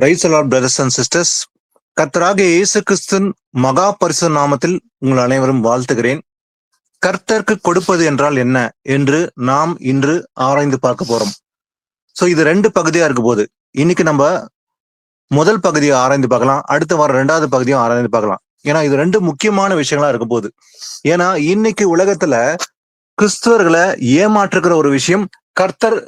Praise the Lord brothers and sisters. கர்த்தராகிய இயேசு கிறிஸ்துவின் மகா பரிசுத்த நாமத்தில் உங்கள் அனைவரும் வாழ்த்துகிறேன். கர்த்தருக்கு கொடுப்பது என்றால் என்ன என்று நாம் இன்று ஆராய்ந்து பார்க்க போறோம். சோ இது ரெண்டு பகுதியா இருக்க போது இன்னைக்கு நம்ம முதல் பகுதியை ஆராய்ந்து பார்க்கலாம், அடுத்த வாரம் ரெண்டாவது பகுதியும் ஆராய்ந்து பார்க்கலாம். ஏன்னா இது ரெண்டு முக்கியமான விஷயங்களா இருக்க போகுது. ஏன்னா இன்னைக்கு உலகத்துல கிறிஸ்தவர்களை ஏமாற்றுகிற ஒரு விஷயம், கர்த்தர்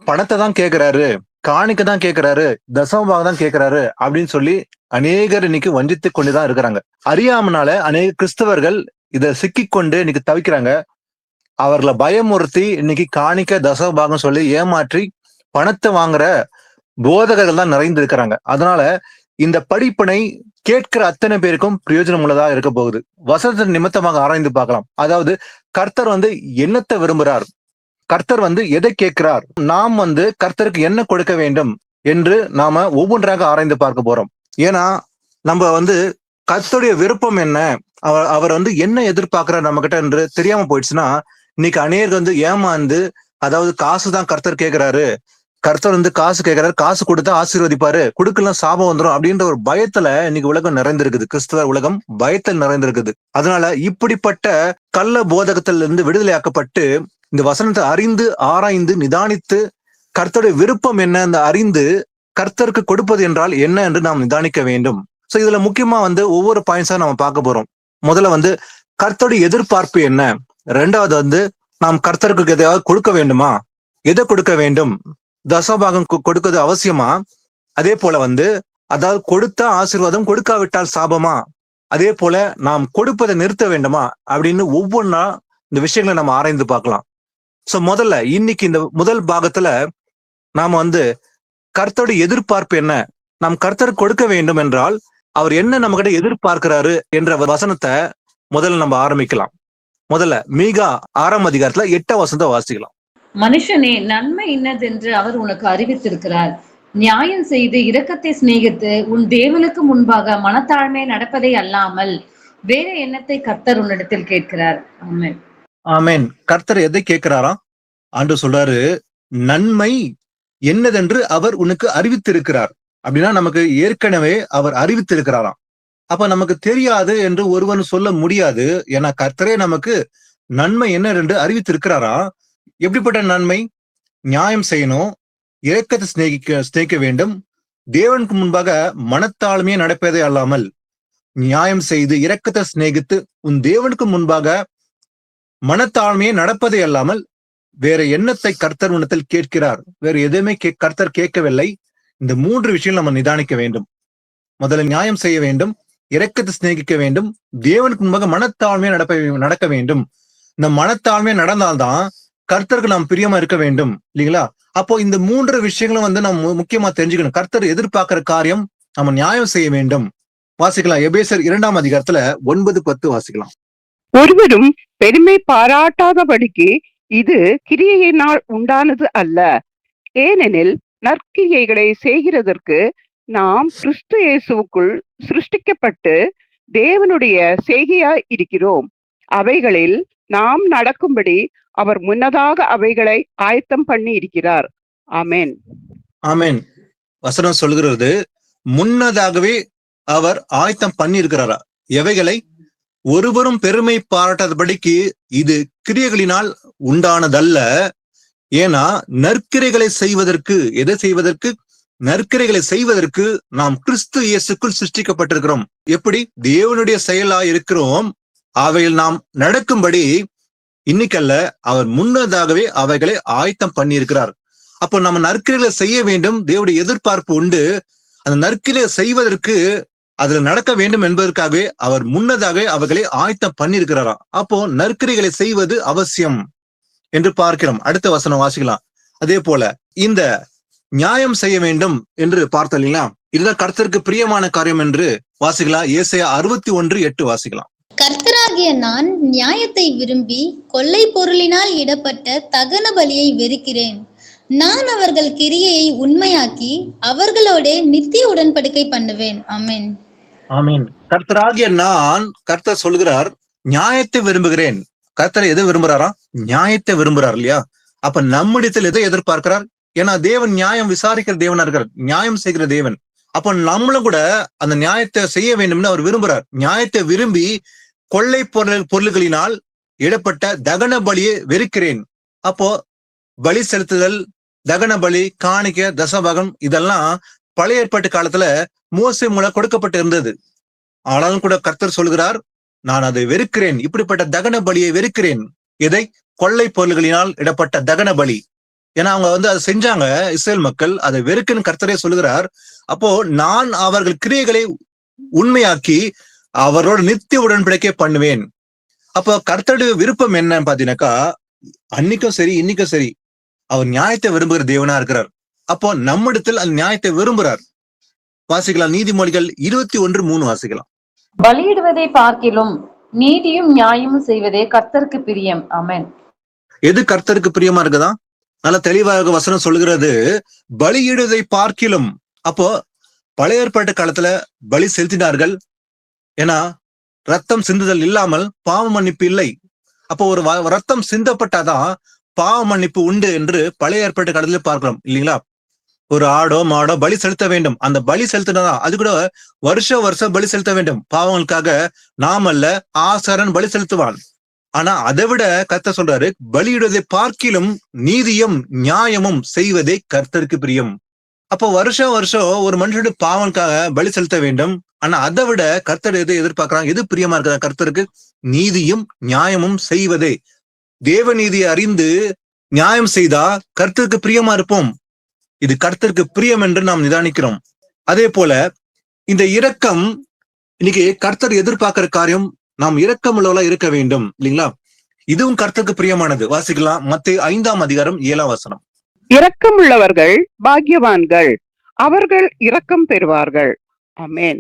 பணத்தை தான் கேட்கிறாரு, காணிக்க தான் கேட்கிறாரு, தசமபாகம் தான் கேட்கிறாரு அப்படின்னு சொல்லி அநேகர் இன்னைக்கு வஞ்சித்து கொண்டுதான் இருக்கிறாங்க. அறியாமனால அநேக கிறிஸ்தவர்கள் இதை சிக்கிக்கொண்டு இன்னைக்கு தவிக்கிறாங்க. அவர்களை பயமுறுத்தி இன்னைக்கு காணிக்க தசமபாகம் சொல்லி ஏமாற்றி பணத்தை வாங்குற போதகர்கள் தான் நிறைந்து இருக்கிறாங்க. அதனால இந்த படிப்பினை கேட்கிற அத்தனை பேருக்கும் பிரயோஜனம் உள்ளதா இருக்க போகுது. வசனத்தின் நிமித்தமாக ஆராய்ந்து பார்க்கலாம். அதாவது கர்த்தர் என்னத்தை விரும்புகிறார், கர்த்தர் எதை கேட்கிறார், நாம் கர்த்தருக்கு என்ன கொடுக்க வேண்டும் என்று நாம ஒவ்வொன்றாக ஆராய்ந்து பார்க்க போறோம். ஏன்னா நம்ம கர்த்தருடைய விருப்பம் என்ன, அவர் என்ன எதிர்பார்க்கிறார் நம்ம கிட்ட என்று தெரியாம போயிடுச்சுன்னா இன்னைக்கு அநேகர் ஏமாந்து, அதாவது காசு தான் கர்த்தர் கேட்கிறாரு, கர்த்தர் காசு கேட்கிறாரு, காசு கொடுத்தா ஆசீர்வதிப்பாரு, கொடுக்கலாம் சாபம் வந்துடும் அப்படின்ற ஒரு பயத்துல இன்னைக்கு உலகம் நிறைந்திருக்குது. கிறிஸ்தவ உலகம் பயத்தில் நிறைந்திருக்குது. அதனால இப்படிப்பட்ட கள்ள போதகத்திலிருந்து விடுதலையாக்கப்பட்டு இந்த வசனத்தை அறிந்து ஆராய்ந்து நிதானித்து கர்த்தருடைய விருப்பம் என்ன அந்த அறிந்து கர்த்தருக்கு கொடுப்பது என்றால் என்ன என்று நாம் நிதானிக்க வேண்டும். சோ இதுல முக்கியமா ஒவ்வொரு பாயிண்ட்ஸா நம்ம பார்க்க போறோம். முதல்ல கர்த்தருடைய எதிர்பார்ப்பு என்ன, ரெண்டாவது நாம் கர்த்தருக்கு எதையாவது கொடுக்க வேண்டுமா, எதை கொடுக்க வேண்டும், தசபாகம் கொடுக்கிறது அவசியமா, அதே போல அதாவது கொடுத்தா ஆசீர்வாதம், கொடுக்காவிட்டால் சாபமா, அதே போல நாம் கொடுப்பதை நிறுத்த வேண்டுமா அப்படின்னு ஒவ்வொன்றா இந்த விஷயங்களை நம்ம ஆராய்ந்து பார்க்கலாம். சோ முதல்ல இன்னைக்கு இந்த முதல் பாகத்துல நாம கர்த்தருடைய எதிர்பார்ப்பு என்ன, நாம் கர்த்தருக்கு கொடுக்க வேண்டும் என்றால் அவர் என்ன நம்ம கிட்ட எதிர்பார்க்கிறாரு என்ற வசனத்தை முதல்ல நம்ம ஆரம்பிக்கலாம். முதல்ல மீகா 6ஆம் அதிகாரத்துல 8ஆம் வசனத்தை வாசிக்கலாம். மனுஷனே, நன்மை இன்னதென்று அவர் உனக்கு அறிவித்திருக்கிறார். நியாயம் செய்து இரக்கத்தை சிநேகித்து உன் தேவனுக்கு முன்பாக மனத்தாழ்மை நடப்பதை அல்லாமல் வேற எண்ணத்தை கர்த்தர் உன்னிடத்தில் கேட்கிறார். ஆமென். ஆமென். கர்த்தர் எதை கேட்கிறாராம்? ஆண்டவர் சொல்றாரு, நன்மை என்னதென்று அவர் உனக்கு அறிவித்திருக்கிறார். அப்படின்னா நமக்கு ஏற்கனவே அவர் அறிவித்திருக்கிறாராம். அப்ப நமக்கு தெரியாது என்று ஒருவன் சொல்ல முடியாது. ஏன்னா கர்த்தரே நமக்கு நன்மை என்ன என்று அறிவித்திருக்கிறாரா. எப்படிப்பட்ட நன்மை? நியாயம் செய்யணும், இரக்கத்தை சிநேகிக்க வேண்டும், தேவனுக்கு முன்பாக மனத்தாழ்மையை நடப்பதே அல்லாமல், நியாயம் செய்து இரக்கத்தை சிநேகித்து உன் தேவனுக்கு முன்பாக மனத்தாழ்மையை நடப்பதே அல்லாமல் வேற எண்ணத்தை கர்த்தர் உன்னத்தில் கேட்கிறார். வேற எதுவுமே கர்த்தர் கேட்கவில்லை. இந்த 3 விஷயம் நம்ம நிதானிக்க வேண்டும். முதல்ல நியாயம் செய்ய வேண்டும், இரக்கத்தை சிநேகிக்க வேண்டும், தேவனுக்கு முன்பாக மனத்தாழ்மையை நடக்க வேண்டும். இந்த மனத்தாழ்மையை நடந்தால்தான் கர்த்தருக்கு நாம் பிரியமா இருக்க வேண்டும், இல்லைங்களா? அப்போ இந்த 3 விஷயங்களும் நம்ம முக்கியமா தெரிஞ்சுக்கணும். கர்த்தர் எதிர்பார்க்கிற காரியம் நம்ம நியாயம் செய்ய வேண்டும். வாசிக்கலாம், எபேசியர் 2ஆம் அதிகாரத்துல 9-10 வாசிக்கலாம். ஒருவரும் பெருமை பாராட்டாதபடிக்கு இது கிரியையினால் உண்டானது அல்ல. ஏனெனில் நற்கிரியைகளை செய்கிறதற்கு நாம் கிறிஸ்து இயேசுவுக்குள் சிருஷ்டிக்கப்பட்டு தேவனுடைய செய்கையாய் இருக்கிறோம். அவைகளில் நாம் நடக்கும்படி அவர் முன்னதாக அவைகளை ஆயத்தம் பண்ணி இருக்கிறார். ஆமென். ஆமென். வசனம் சொல்கிறது, முன்னதாகவே அவர் ஆயத்தம் பண்ணி இருக்கிறாரா. எவைகளை? ஒருவரும் பெருமை பாராட்டாதபடிக்கு இது கிரியைகளினால் உண்டானதல்ல. ஏன்னா நற்கிரைகளை செய்வதற்கு, எதை செய்வதற்கு? நற்கிரைகளை செய்வதற்கு நாம் கிறிஸ்து இயேசுக்குள் சிருஷ்டிக்கப்பட்டிருக்கிறோம். எப்படி? தேவனுடைய செயலாய் இருக்கிறோம். அவையில் நாம் நடக்கும்படி இன்னைக்கல்ல, அவர் முன்னதாகவே அவைகளை ஆயத்தம் பண்ணி இருக்கிறார். அப்போ நம்ம நற்கிரைகளை செய்ய வேண்டும், தேவனுடைய எதிர்பார்ப்பு உண்டு. அந்த நற்கிரை செய்வதற்கு, அதுல நடக்க வேண்டும் என்பதற்காகவே அவர் முன்னதாகவே அவைகளை ஆயத்தம் பண்ணியிருக்கிறாராம். அப்போ நற்கிரைகளை செய்வது அவசியம் என்று பார்க்கிறோம். அடுத்த வசனம் வாசிக்கலாம். அதே போல இந்த நியாயம் செய்ய வேண்டும் என்று பார்த்தோம் இல்லைங்களா, இதுதான் கர்த்தருக்கு பிரியமான காரியம் என்று வாசிக்கலாம். ஏசாயா 61:8 வாசிக்கலாம். கர்த்தராகிய நான் நியாயத்தை விரும்பி கொள்ளை பொருளினால் இடப்பட்ட தகன பலியை வெறுக்கிறேன். நான் அவர்கள் கிரியையை உண்மையாக்கி அவர்களோட நித்திய உடன்படிக்கை பண்ணுவேன். ஆமென். ஆமென். கர்த்தராகிய நான், கர்த்தர் சொல்கிறார், நியாயத்தை விரும்புகிறேன். கர்த்தர் எதை விரும்புறாரா? நியாயத்தை விரும்புறார், இல்லையா? அப்ப நம்மிடத்தில் எதை எதிர்பார்க்கிறார்? ஏன்னா தேவன் நியாயம் விசாரிக்கிற தேவனா இருக்கிறார், நியாயம் செய்கிற தேவன். அப்ப நம்மளும் கூட அந்த நியாயத்தை செய்ய வேண்டும்னு அவர் விரும்புறார். நியாயத்தை விரும்பி கொள்ளை பொருள்களினால் இடப்பட்ட தகன பலியை வெறுக்கிறேன். அப்போ பலி செலுத்துதல், தகன பலி, காணிக்க, தசபாகம் இதெல்லாம் பழைய ஏற்பாட்டு காலத்துல மோசே மூலம் கொடுக்கப்பட்டு இருந்தது. ஆனாலும் கூட கர்த்தர் சொல்கிறார், நான் அதை வெறுக்கிறேன். இப்படிப்பட்ட தகன பலியை வெறுக்கிறேன். எதை? கொள்ளை பொருள்களினால் இடப்பட்ட தகன பலி. ஏன்னா அவங்க அதை செஞ்சாங்க இஸ்ரேல் மக்கள், அதை வெறுக்குன்னு கர்த்தரே சொல்லுகிறார். அப்போ நான் அவர்கள் கிரியைகளை உண்மையாக்கி அவரோட நித்திய உடன்படிக்கை பண்ணுவேன். அப்போ கர்த்தருடைய விருப்பம் என்னன்னு பாத்தீங்கன்னாக்கா, அன்னைக்கும் சரி இன்னைக்கும் சரி அவர் நியாயத்தை விரும்புகிற தேவனா இருக்கிறார். அப்போ நம்மிடத்தில் அந்த நியாயத்தை விரும்புகிறார். வாசிக்கலாம், நீதிமொழிகள் 21:3 வாசிக்கலாம். பலியிடுவதை பார்க்கிலும் நீதியும் நியாயமும் செய்வதே கர்த்தருக்கு பிரியம். ஆமென். எது கர்த்தருக்கு பிரியமா இருக்குதா? நல்ல தெளிவாக வசனம் சொல்கிறது, பலியிடுவதை பார்க்கிலும். அப்போ பழைய ஏற்பாட்டு காலத்துல பலி செலுத்தினார்கள். ஏன்னா ரத்தம் சிந்துதல் இல்லாமல் பாவ மன்னிப்பு இல்லை. அப்போ ஒரு ரத்தம் சிந்தப்பட்டாதான் பாவ மன்னிப்பு உண்டு என்று பழைய ஏற்பாட்டு காலத்துல பார்க்கிறோம் இல்லைங்களா? ஒரு ஆடோ மாடோ பலி செலுத்த வேண்டும். அந்த பலி செலுத்தினதான் அது கூட வருஷம் பலி செலுத்த வேண்டும். பாவங்களுக்காக நாம் அல்ல, ஆசாரன் பலி செலுத்துவான். ஆனா அதை விட கர்த்தர் சொல்றாரு, பலியிடுவதை பார்க்கிலும் நீதியும் நியாயமும் செய்வதே கர்த்தருக்கு பிரியம். அப்போ வருஷம் ஒரு மனுஷனுடைய பாவங்களுக்காக பலி செலுத்த வேண்டும். ஆனா அதை விட கர்த்தர் எது எதிர்பார்க்கிறாங்க, எது பிரியமா இருக்கிற கர்த்தருக்கு? நீதியும் நியாயமும் செய்வதே. தேவ நீதியை அறிந்து நியாயம் செய்தா கர்த்தருக்கு பிரியமா இருப்போம். இது கர்த்தருக்கு பிரியம் என்று நாம் நிதானிக்கிறோம். அதே போல இந்த இரக்கம், இன்னைக்கு கர்த்தர் எதிர்பார்க்கிற காரியம், நாம் இரக்கம் உள்ளவர்களா இருக்க வேண்டும் இல்லைங்களா? இதுவும் கர்த்தருக்கு பிரியமானது. வாசிக்கலாம், மத்தேயு 5:7 இரக்கமுள்ளவர்கள் பாக்கியவான்கள், அவர்கள் இரக்கம் பெறுவார்கள். ஆமென்.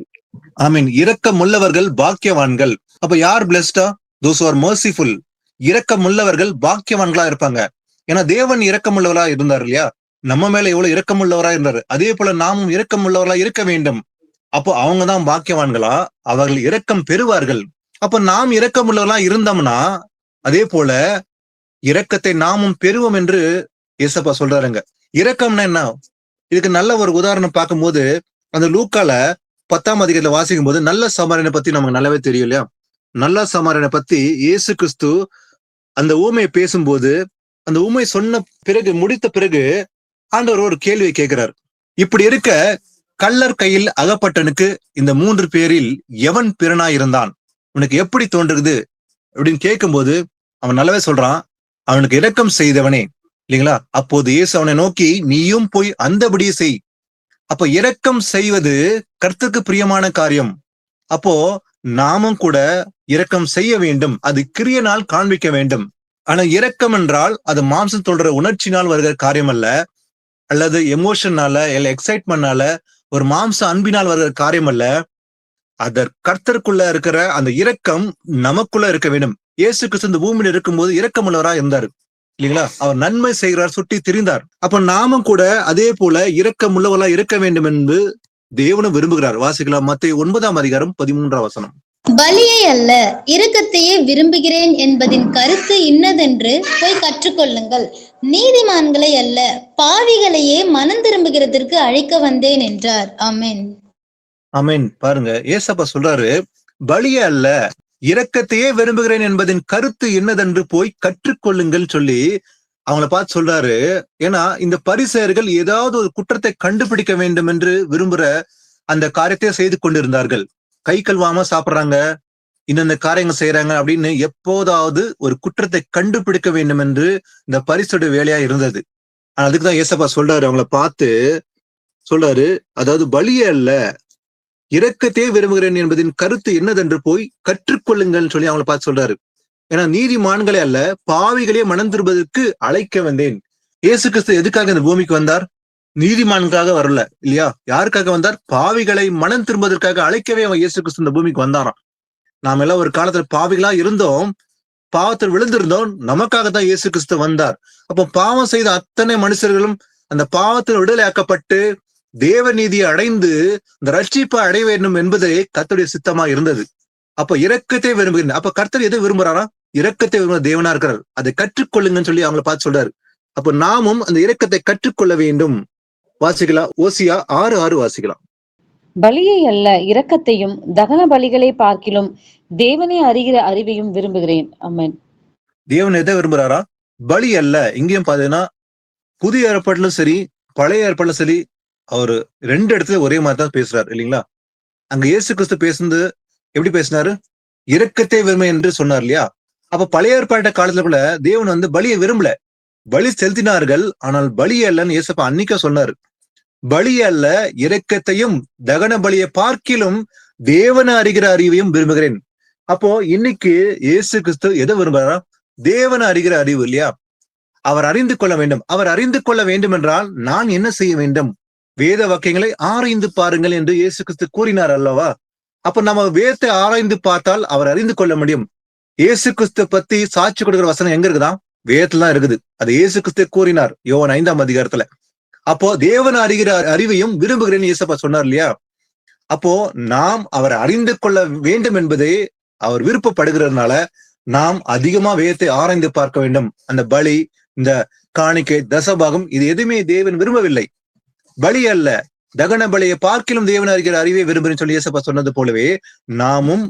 ஆமீன். இரக்கம் உள்ளவர்கள் பாக்கியவான்கள். அப்ப யார் பிளெஸ்டா? those who are merciful. இரக்கம் உள்ளவர்கள் பாக்கியவான்களா இருப்பாங்க. ஏன்னா தேவன் இரக்கம் உள்ளவரா இருந்தார் இல்லையா? நம்ம மேல எவ்வளவு இரக்கம் உள்ளவரா இருந்தாரு, அதே போல நாமும் இரக்கம் உள்ளவர்களா இருக்க வேண்டும். அப்போ அவங்கதான் பாக்கியவான்களா, அவர்கள் இரக்கம் பெறுவார்கள். அப்ப நாம் இரக்கம் உள்ளவர்களா இருந்தோம்னா அதே போல இரக்கத்தை நாமும் பெறுவோம் என்று ஏசப்பா சொல்றாருங்க. இரக்கம்னா என்ன? இதுக்கு நல்ல ஒரு உதாரணம் பார்க்கும்போது, அந்த லூக்கால 10 வாசிக்கும் போது நல்ல சமாரியனை பத்தி நமக்கு நல்லாவே தெரியும் இல்லையா? நல்ல சமாரியனை பத்தி இயேசு கிறிஸ்து அந்த ஊமையை பேசும்போது, அந்த ஊமை சொன்ன பிறகு, முடித்த பிறகு ஆண்டவர் ஒரு கேள்வியை கேட்கிறார். இப்படி இருக்க கள்ளர் கையில் அகப்பட்டனுக்கு இந்த 3 பேரில் எவன் பிறனாய் இருந்தான்? உனக்கு எப்படி தோன்றுகிறது அப்படின்னு கேட்கும்போது அவன் நல்லாவே சொல்றான், அவனுக்கு இரக்கம் செய்தவனே இல்லைங்களா? அப்போது இயேசு அவனை நோக்கி, நீயும் போய் அந்தபடியே செய். அப்போ இரக்கம் செய்வது கர்த்தருக்கு பிரியமான காரியம். அப்போ நாமும் கூட இரக்கம் செய்ய வேண்டும். அது கிரியையினால் காண்பிக்க வேண்டும். ஆனா இரக்கம் என்றால் அது மாம்சம் சொல்ற உணர்ச்சினால் வருகிற காரியம் அல்ல, அல்லது எமோஷனால இல்ல எக்ஸைட்மெண்ட்னால ஒரு மாம்ச அன்பினால் வருகிற காரியம் அல்ல. கர்த்தருக்குள்ள இருக்கிற அந்த இரக்கம் நமக்குள்ள இருக்க வேண்டும். இயேசு கிறிஸ்து இந்த பூமியில இருக்கும்போது இரக்கம் உள்ளவரா இருந்தார் இல்லைங்களா? அவர் நன்மை செய்கிறார், சுற்றி திரிந்தார். அப்ப நாமும் கூட அதே போல இரக்கம் உள்ளவர்களா இருக்க வேண்டும் என்று தேவனும் விரும்புகிறார். வாசிக்கலாம், மத்தேயு 9:13. பலியை அல்ல இரக்கத்தையே விரும்புகிறேன் என்பதின் கருத்து இன்னதென்று போய் கற்றுக்கொள்ளுங்கள். நீதிமான்களை அல்ல பாவிகளையே மனம் திரும்புகிறதற்கு அழைக்க வந்தேன் என்றார். ஆமென். ஆமென். பாருங்க, ஏசப்பா சொல்றாரு, பலியை அல்ல இரக்கத்தையே விரும்புகிறேன் என்பதின் கருத்து என்னதென்று போய் கற்றுக்கொள்ளுங்கள் சொல்லி அவங்கள பார்த்து சொல்றாரு. ஏன்னா இந்த பரிசேயர்கள் ஏதாவது ஒரு குற்றத்தை கண்டுபிடிக்க வேண்டும் என்று விரும்புற அந்த காரியத்தை செய்து கொண்டிருந்தார்கள். கை கழுவாம சாப்பிடுறாங்க, இந்த காரியங்கள் செய்யறாங்க அப்படின்னு எப்போதாவது ஒரு குற்றத்தை கண்டுபிடிக்க வேண்டும் என்று இந்த பரிசோட வேலையா இருந்தது. ஆனா அதுக்குதான் ஏசப்பா சொல்றாரு, அவங்கள பார்த்து சொல்றாரு, அதாவது பலியே அல்ல இரக்கத்தையே விரும்புகிறேன் என்பதின் கருத்து என்னதென்று போய் கற்றுக்கொள்ளுங்கள் சொல்லி அவங்களை பார்த்து சொல்றாரு. ஏன்னா நீதிமான்களே அல்ல பாவிகளே மனம் திரும்புவதற்கு அழைக்க வந்தேன். இயேசு கிறிஸ்து எதுக்காக இந்த பூமிக்கு வந்தார்? நீதிமான்காக வரல இல்லையா? யாருக்காக வந்தார்? பாவிகளை மனம் திரும்புவதற்காக அழைக்கவே அவன் இயேசு கிறிஸ்து இந்த பூமிக்கு வந்தாராம். நாம எல்லாம் ஒரு காலத்துல பாவிகளா இருந்தோம், பாவத்தில் விழுந்திருந்தோம், நமக்காகத்தான் இயேசு கிறிஸ்து வந்தார். அப்போ பாவம் செய்த அத்தனை மனுஷர்களும் அந்த பாவத்தில் விடுதலையாக்கப்பட்டு தேவ நீதியை அடைந்து இந்த ரட்சிப்பை அடைய வேண்டும் என்பதே கர்த்தருடைய சித்தமா இருந்தது. அப்ப இரக்கத்தை விரும்புகிறேன். அப்ப கர்த்தர் எதை விரும்புறாரா? இரக்கத்தை விரும்புற தேவனா இருக்கிறார். அதை கற்றுக்கொள்ளுங்கன்னு சொல்லி அவங்களை பார்த்து சொல்றாரு. அப்ப நாமும் அந்த இரக்கத்தை கற்றுக்கொள்ள வேண்டும். வாசிக்கலாம், ஓசியா 6:6 வாசிக்கலாம். பலியை அல்ல இரக்கத்தையும் தகன பலிகளை பார்க்கிலும் தேவனை அறிகிற அறிவையும் விரும்புகிறேன். ஆமென். தேவன் எதை விரும்புறாரா? பலி அல்ல. இங்கேயும் பாத்தீங்கன்னா புதிய ஏற்பாட்டிலும் சரி பழைய ஏற்பாட்டிலும் சரி அவரு 2 இடத்துல ஒரே மாதிரி தான் பேசுறாரு இல்லைங்களா? அங்க இயேசு கிறிஸ்து பேசுனது எப்படி பேசினாரு? இரக்கத்தை விரும்ப என்று சொன்னார் இல்லையா? அப்ப பழைய ஏற்பாட்டு காலத்துல கூட தேவன் பலியை விரும்பல. பலி செலுத்தினார்கள், ஆனால் பலி அல்லன்னு இயேசப்பா அன்னைக்கே சொன்னாரு. பலி அல்ல இரக்கத்தையும் தகன பலியை பார்க்கிலும் தேவனை அறிகிற அறிவையும் விரும்புகிறேன். அப்போ இன்னைக்கு இயேசு கிறிஸ்து எதை விரும்புறாரா? தேவனை அறிகிற அறிவு இல்லையா? அவர் அறிந்து கொள்ள வேண்டும். அவர் அறிந்து கொள்ள வேண்டும் என்றால் நான் என்ன செய்ய வேண்டும்? வேத வாக்கியங்களை ஆராய்ந்து பாருங்கள் என்று இயேசு கிறிஸ்து கூறினார் அல்லவா? அப்ப நம்ம வேதத்தை ஆராய்ந்து பார்த்தால் அவர் அறிந்து கொள்ள முடியும். இயேசு கிறிஸ்து பத்தி சாட்சி கொடுக்கிற வசனம் எங்க இருக்குதா? வேதத்துல தான் இருக்குது. அது இயேசு கிறிஸ்து கூறினார் யோவான் 5ஆம் அதிகாரத்துல. அப்போ தேவன் அறிகிற அறிவையும் விரும்புகிறேன் இயேசப்பா சொன்னார் இல்லையா? அப்போ நாம் அவர் அறிந்து கொள்ள வேண்டும் என்பதை அவர் விருப்பப்படுகிறதுனால நாம் அதிகமா வேதத்தை ஆராய்ந்து பார்க்க வேண்டும். அந்த பலி, இந்த காணிக்கை, தசபாகம் இது எதுவுமே தேவன் விரும்பவில்லை. பலி அல்ல தகன பலியை பார்க்கிலும் தேவன் அறிகிற அறிவை விரும்புகிறேன்னு சொல்லி இயேசப்பா சொன்னது போலவே நாமும்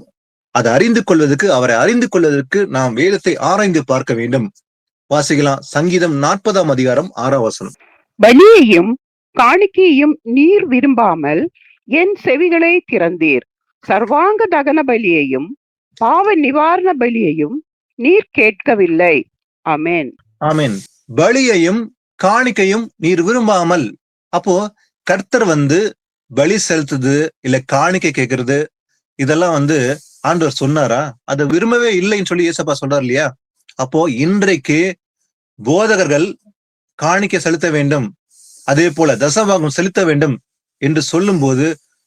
அதை அறிந்து கொள்வதற்கு, அவரை அறிந்து கொள்வதற்கு நாம் வேதத்தை ஆராய்ந்து பார்க்க வேண்டும். வாசிக்கலாம். சங்கீதம் 40ஆம் அதிகாரம் 6ஆம் வசனம். பலியையும் காணிக்கையும் நீர் விரும்பாமல் என் செவிகளை திறந்தீர். சர்வாங்க தகன பலியையும் பாவ நிவாரண பலியையும் நீர் கேட்கவில்லை. ஆமென். ஆமென். பலியையும் காணிக்கையும் நீர் விரும்பாமல். அப்போ கர்த்தர் பலி செலுத்துது இல்ல காணிக்கை கேட்கறது இதெல்லாம் ஆண்டவர் சொன்னாரா? அதை விரும்பவே இல்லைன்னு சொல்லி இயேசப்பா சொல்றாரு இல்லையா? அப்போ இன்றைக்கு போதகர்கள் காணிக்கை செலுத்த வேண்டும், அதே போல தசபாகம் செலுத்த வேண்டும் என்று சொல்லும் போது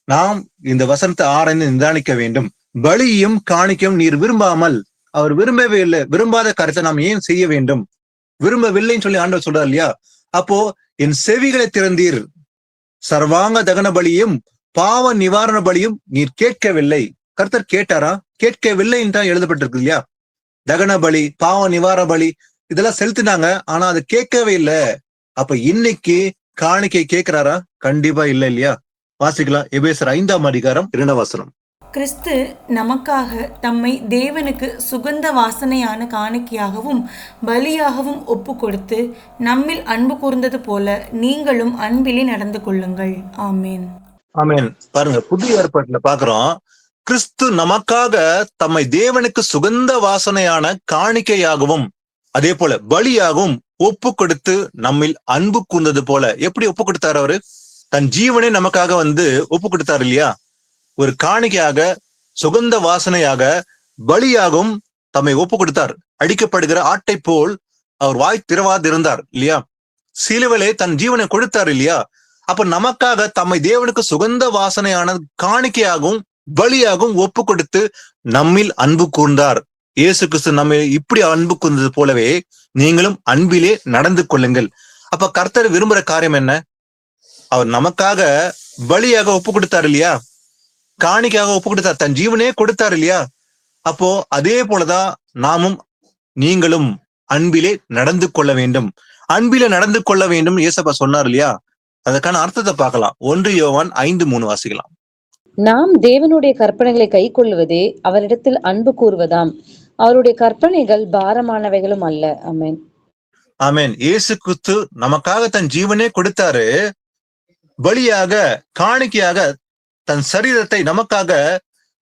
நாம் இந்த வசனத்தை ஆராய்ந்து நிதானிக்க வேண்டும். பலியும் காணிக்கையும் நீர் விரும்பாமல், அவர் விரும்பவே இல்லை. விரும்பாத காரியத்தை நாம் ஏன் செய்ய வேண்டும்? விரும்பவில்லைன்னு சொல்லி ஆண்டவர் சொல்றாரு இல்லையா? அப்போ என் செவிகளை திறந்தீர், சர்வாங்க தகன பலியும் பாவ நிவாரண பலியும் நீர் கேட்கவில்லை. கர்த்தர் கேட்டாரா? கேட்கவில்லை என்றால் எழுதப்பட்டிருக்கு இல்லையா? தகன பலி, பாவ நிவாரண பலி இதெல்லாம் செலுத்தினாங்க, ஆனா அது கேட்கவே இல்லை. அப்ப இன்னைக்கு காணிக்கை கேட்கிறாரா? கண்டிப்பா இல்லை இல்லையா? வாசிக்கலாம். எபேசர் 5ஆம் அதிகாரம் 2ஆம் வசனம். கிறிஸ்து நமக்காக தம்மை தேவனுக்கு சுகந்த வாசனையான காணிக்கையாகவும் பலியாகவும் ஒப்பு கொடுத்து நம்மில் அன்பு கூர்ந்தது போல நீங்களும் அன்பிலே நடந்து கொள்ளுங்கள். ஆமேன். ஆமேன். பாருங்க, புதிய ஏற்பாட்டுல பாக்குறோம், கிறிஸ்து நமக்காக தம்மை தேவனுக்கு சுகந்த வாசனையான காணிக்கையாகவும் அதே போல பலியாகவும் ஒப்பு கொடுத்து நம்மில் அன்பு கூர்ந்தது போல. எப்படி ஒப்பு கொடுத்தாரு? அவரு தன் ஜீவனை நமக்காக ஒப்பு கொடுத்தாரு இல்லையா? ஒரு காணிக்கையாக, சுகந்த வாசனையாக, பலியாகவும் தம்மை ஒப்பு கொடுத்தார். அடிக்கப்படுகிற ஆட்டை போல் அவர் வாய் திறவாதிருந்தார் இல்லையா? சிலுவையிலே தன் ஜீவனை கொடுத்தார் இல்லையா? அப்ப நமக்காக தம்மை தேவனுக்கு சுகந்த வாசனையான காணிக்கையாகவும் பலியாகவும் ஒப்பு கொடுத்து நம்மில் அன்பு கூர்ந்தார். இயேசு கிறிஸ்து நம்ம இப்படி அன்பு கூர்ந்தது போலவே நீங்களும் அன்பிலே நடந்து கொள்ளுங்கள். அப்ப கர்த்தர் விரும்புற காரியம் என்ன? அவர் நமக்காக பலியாக ஒப்பு கொடுத்தார் இல்லையா? காணிக்கையாக ஒப்பு கொடுத்தார், தன் ஜீவனே கொடுத்தார் இல்லையா? அப்போ அதே போலதான் நாமும் நீங்களும் அன்பிலே நடந்து கொள்ள வேண்டும். அன்பிலே நடந்து கொள்ள வேண்டும் இயேசப்பா சொன்னார் இல்லையா? அதற்கான அர்த்தத்தை பார்க்கலாம். 1 யோவான் 5:3 வாசிக்கலாம். நாம் தேவனுடைய கற்பனைகளை கை கொள்வதே அவரிடத்தில் அன்பு கூறுவதாம். அவருடைய கற்பனைகள் பாரமானவைகளும் அல்ல. ஆமென். ஆமென். இயேசு கிறிஸ்து நமக்காக தன் ஜீவனே கொடுத்தாரு. பலியாக, காணிக்கையாக தன் சரீரத்தை நமக்காக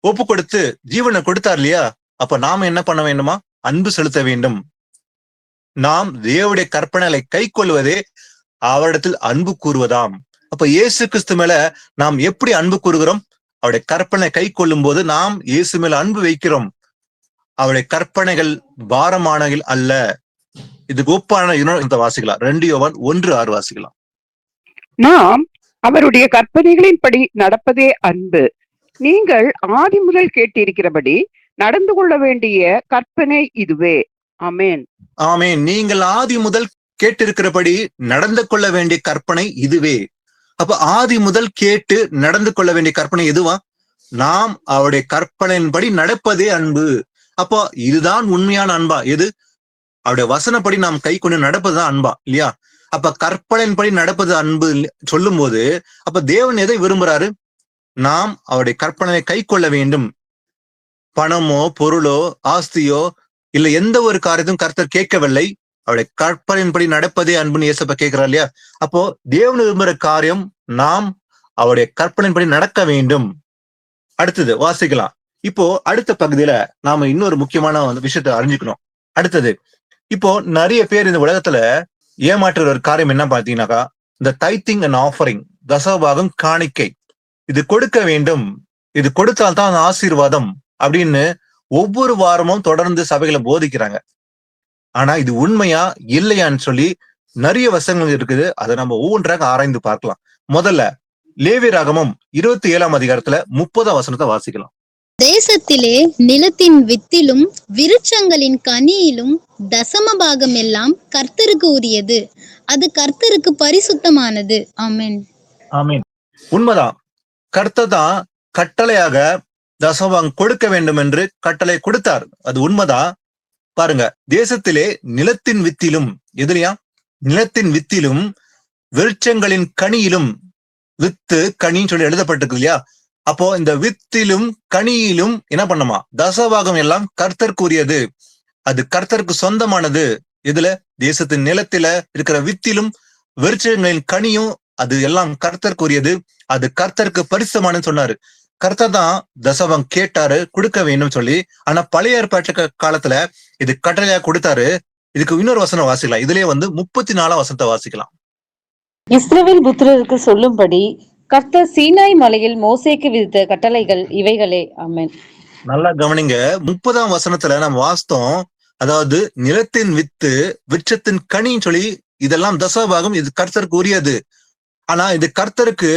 ஒப்பு கொடுத்து ஜீவனை கொடுத்தார் இல்லையா? அப்ப நாம என்ன பண்ண வேண்டுமா? அன்பு செலுத்த வேண்டும். நாம் தேவனுடைய கற்பனைகளை கை கொள்வதே அவரிடத்தில் அன்பு கூறுவதாம். அப்ப இயேசு கிறிஸ்து மேல நாம் எப்படி அன்பு கூறுகிறோம்? அவருடைய கற்பனை கை கொள்ளும் போது நாம் இயேசு மேல அன்பு வைக்கிறோம். அவருடைய கற்பனைகள் பாரமானகள் அல்ல. இதுக்கு ஒப்பான இன்னொரு வாசிக்கலாம். 2 யோவான் 1:6 வாசிக்கலாம். நாம் அவருடைய கற்பனைகளின்படி நடப்பதே அன்பு. நீங்கள் ஆதி முதல் கேட்டிருக்கிறபடி நடந்து கொள்ள வேண்டிய கற்பனை இதுவே. ஆமேன். ஆமேன். நீங்கள் ஆதி முதல் கேட்டிருக்கிறபடி நடந்து கொள்ள வேண்டிய கற்பனை இதுவே. அப்ப ஆதி முதல் கேட்டு நடந்து கொள்ள வேண்டிய கற்பனை எதுவா? நாம் அவருடைய கற்பனையின்படி நடப்பதே அன்பு. அப்போ இதுதான் உண்மையான அன்பா? எது? அவருடைய வசனப்படி நாம் கை கொண்டு நடப்பதுதான் அன்பா இல்லையா? அப்ப கற்பனையின்படி நடப்பது அன்பு சொல்லும் போது அப்ப தேவன் எதை விரும்புறாரு? நாம் அவருடைய கற்பனையை கை கொள்ள வேண்டும். பணமோ பொருளோ ஆஸ்தியோ இல்ல எந்த ஒரு காரியத்தையும் கர்த்தர் கேட்கவில்லை. அவருடைய கற்பனையின்படி நடப்பதே அன்புன்னு இயேசப்பா கேட்கிறார் இல்லையா? அப்போ தேவன் விரும்புகிற காரியம் நாம் அவருடைய கற்பனையின்படி நடக்க வேண்டும். அடுத்தது வாசிக்கலாம். இப்போ அடுத்த பகுதியில நாம இன்னொரு முக்கியமான விஷயத்தை அறிஞ்சுக்கணும். அடுத்தது, இப்போ நிறைய பேர் இந்த உலகத்துல ஏமாற்றுற ஒரு காரியம் என்ன பாத்தீங்கன்னாக்கா, இந்த டைத்திங் அண்ட் ஆஃபரிங், தசமபாகம், காணிக்கை, இது கொடுக்க வேண்டும், இது கொடுத்தால்தான் அந்த ஆசீர்வாதம் அப்படின்னு ஒவ்வொரு வாரமும் தொடர்ந்து சபைகளை போதிக்கிறாங்க. ஆனா இது உண்மையா இல்லையான்னு சொல்லி நிறைய வசனங்கள் இருக்குது. அதை நம்ம ஒவ்வொன்றாக ஆராய்ந்து பார்க்கலாம். முதல்ல லேவியராகமம் 27ஆம் அதிகாரத்துல 30ஆம் வசனத்தை வாசிக்கலாம். தேசத்திலே நிலத்தின் வித்திலும் விருட்சங்களின் கனியிலும் தசம பாகம் எல்லாம் கர்த்தருக்கு உரியது, அது கர்த்தருக்கு பரிசுத்தமானது. ஆமென். ஆமீன். உண்மைதான். கர்த்தர் தான் கட்டளையாக தசமபாகம் கொடுக்க வேண்டும் என்று கட்டளை கொடுத்தார். அது உண்மைதான். பாருங்க, தேசத்திலே நிலத்தின் வித்திலும், எதுலையா? நிலத்தின் வித்திலும் விருட்சங்களின் கனியிலும், வித்து கனின்னு சொல்லி எழுதப்பட்டிருக்கு இல்லையா? அப்போ இந்த வித்திலும் கனியிலும் என்ன பண்ணுமா? தசபாகம் எல்லாம் கர்த்தருக்குரியது, அது கர்த்தருக்கு சொந்தமானது. இதுல தேசத்தின் நிலத்தில இருக்கிற வித்திலும் விருட்சங்களின் கனியும் அது எல்லாம் கர்த்தருக்குரியது, அது கர்த்தருக்கு பரிசுத்தமானு சொன்னாரு. கர்த்தர் தான் தசபாகம் கேட்டாரு, கொடுக்க வேண்டும் சொல்லி. ஆனா பழைய ஏற்பாட்டு காலத்துல இது கட்டளையா கொடுத்தாரு. இதுக்கு இன்னொரு வசனம் வாசிக்கலாம். இதுலயே 34ஆம் வசனத்தை வாசிக்கலாம். இஸ்ரவேல் புத்திரருக்கு சொல்லும்படி கர்த்தர் சீனாய் மலையில் மோசேக்கு விதித்த கட்டளைகள் இவைகளே. ஆமென். நல்லா கவனிங்க. 30ஆம் வசனத்துல நம்ம வாஸ்தோம், அதாவது நிலத்தின் வித்து விருட்சத்தின் கனின்னு சொல்லி இதெல்லாம் தசபாகம், இது கர்த்தருக்கு உரியது. ஆனா இது கர்த்தருக்கு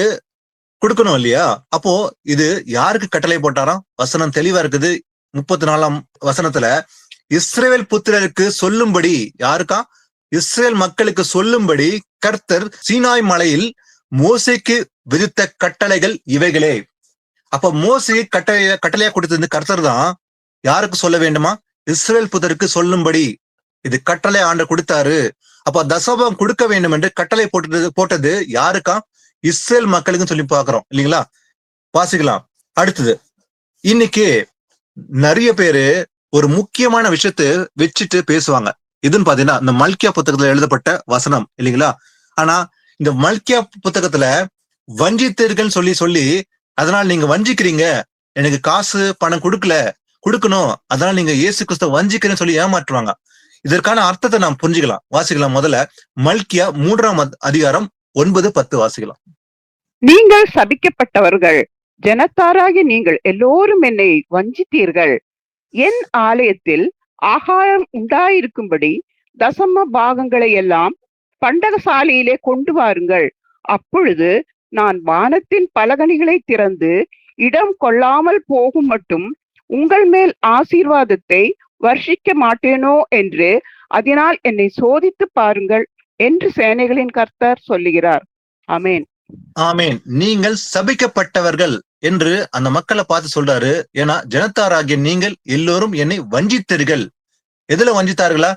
கொடுக்கணும் இல்லையா? அப்போ இது யாருக்கு கட்டளை போட்டாராம்? வசனம் தெளிவா இருக்குது. 34ஆம் வசனத்துல இஸ்ரவேல் புத்திரருக்கு சொல்லும்படி, யாருக்கா? இஸ்ரேல் மக்களுக்கு சொல்லும்படி கர்த்தர் சீனாய் மலையில் மோசேக்கு விதித்த கட்டளைகள் இவைகளே. அப்ப மோசே கட்டளையா கொடுத்தது கர்த்தர் தான். யாருக்கு சொல்ல வேண்டுமா? இஸ்ரேல் புத்திரருக்கு சொல்லும்படி இது கட்டளை ஆண்டு கொடுத்தாரு. அப்ப தசபாகம் கொடுக்க வேண்டும் என்று கட்டளை போட்டது யாருக்கா? இஸ்ரேல் மக்களுக்கு சொல்லி பாக்குறோம் இல்லைங்களா? வாசிக்கலாம். அடுத்தது, இன்னைக்கு நிறைய பேரு ஒரு முக்கியமான விஷயத்தை வச்சுட்டு பேசுவாங்க. இதுன்னு பாத்தீங்கன்னா இந்த மல்கியா புத்தகத்துல எழுதப்பட்ட வசனம் இல்லைங்களா? ஆனா இந்த மல்கியா புத்தகத்துல வஞ்சித்தீர்கள் சொல்லி அதனால நீங்க வஞ்சிக்கிறீங்க, எனக்கு காசு பணம் கொடுக்கணும், அதனால நீங்க இயேசு கிறிஸ்துவ வஞ்சிக்கிறேன்னு சொல்லி ஏமாற்றுவாங்க. இதற்கான அர்த்தத்தை நாம் புரிஞ்சுக்கலாம். வாசிக்கலாம். முதல்ல மல்கியா 3ஆம் அதிகாரம் 9-10 வாசிக்கலாம். நீங்கள் சபிக்கப்பட்டவர்கள், ஜனத்தாராகி நீங்கள் எல்லோரும் என்னை வஞ்சித்தீர்கள். என் ஆலயத்தில் ஆகாரம் உண்டாயிருக்கும்படி தசம பாகங்களை எல்லாம் பண்டகசாலையிலே கொண்டு வாருங்கள். அப்பொழுது நான் வானத்தின் பலகணிகளை திறந்து இடம் கொள்ளாமல் போகும் மட்டும் உங்கள் மேல் ஆசீர்வாதத்தை வர்ஷிக்க மாட்டேனோ என்று அதனால் என்னை சோதித்து பாருங்கள் என்று சேனைகளின் கர்த்தர் சொல்லுகிறார். ஆமேன். ஆமேன். நீங்கள் சபிக்கப்பட்டவர்கள் என்று அந்த மக்களை பார்த்து சொல்றாரு. ஏன்னா ஜனத்தாராகிய நீங்கள் எல்லோரும் என்னை வஞ்சித்தீர்கள். எதுல வஞ்சித்தார்களா?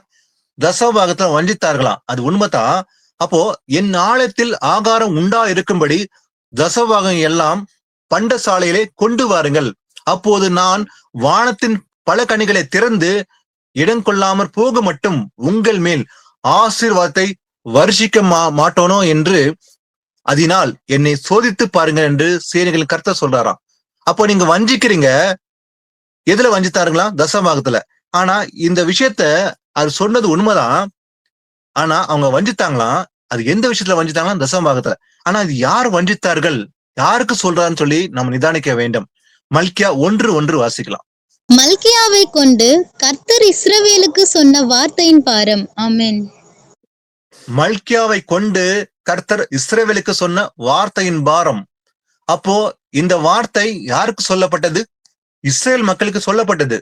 தசபாகத்துல வஞ்சித்தார்களாம். அது உண்மைதான். அப்போ என் ஆலயத்தில் ஆகாரம் உண்டா இருக்கும்படி தசபாகம் எல்லாம் பண்டசாலையிலே கொண்டு வாருங்கள். அப்போது நான் வானத்தின் பல கனிகளை திறந்து இடம் கொள்ளாமற் போக மட்டும் உங்கள் மேல் ஆசீர்வாதத்தை வருஷிக்க மாட்டோனோ என்று அதனால் என்னை சோதித்து பாருங்க என்று சேனைகளின் கர்த்தர் சொல்றாராம். அப்போ நீங்க வஞ்சிக்கிறீங்க. எதுல வஞ்சித்தாருங்களா? தசபாகத்துல. ஆனா இந்த விஷயத்த அது சொன்னது உண்மைதான். ஆனா அவங்க வஞ்சித்தாங்களாம். அது எந்த விஷயத்துல வஞ்சித்தாங்களா? தசபாகத்துல. ஆனா இது யார் வஞ்சித்தார்கள், யாருக்கு சொல்றான்னு சொல்லி நம்ம நிதானிக்க வேண்டும். மல்கியா 1:1 வாசிக்கலாம். மல்கியாவை கொண்டு கர்த்தர் இஸ்ரவேலுக்கு சொன்ன வார்த்தையின் பாரம். ஆமென். மல்கியாவை கொண்டு கர்த்தர் இஸ்ரவேலுக்கு சொன்ன வார்த்தையின் பாரம். அப்போ இந்த வார்த்தை யாருக்கு சொல்லப்பட்டது? இஸ்ரேல் மக்களுக்கு சொல்லப்பட்டது.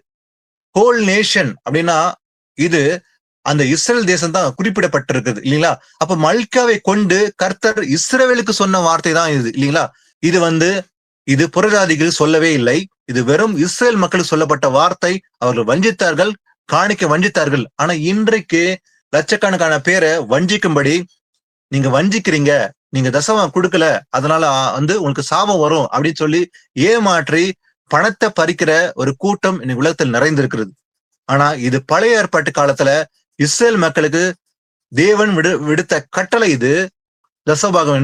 ஹோல் நேஷன் அப்படின்னா இது அந்த இஸ்ரேல் தேசம் தான் குறிப்பிடப்பட்டிருக்குது இல்லைங்களா? அப்ப மல்கியாவை கொண்டு கர்த்தர் இஸ்ரவேலுக்கு சொன்ன வார்த்தை தான் இது இல்லைங்களா? இது புறஜாதிகள் சொல்லவே இல்லை. இது வெறும் இஸ்ரேல் மக்களுக்கு சொல்லப்பட்ட வார்த்தை. அவர்கள் வஞ்சித்தார்கள், காணிக்க வஞ்சித்தார்கள். ஆனா இன்றைக்கு லட்சக்கணக்கான பேரை வஞ்சிக்கும்படி நீங்க வஞ்சிக்கிறீங்க, நீங்க தசமம் கொடுக்கல, அதனால உங்களுக்கு சாபம் வரும் அப்படின்னு சொல்லி ஏமாற்றி பணத்தை பறிக்கிற ஒரு கூட்டம் இன்னைக்கு உலகத்தில் நிறைந்திருக்கிறது. ஆனா இது பழைய ஏற்பாட்டு காலத்துல இஸ்ரேல் மக்களுக்கு தேவன் விடுத்த கட்டளை இது தசமபாகம்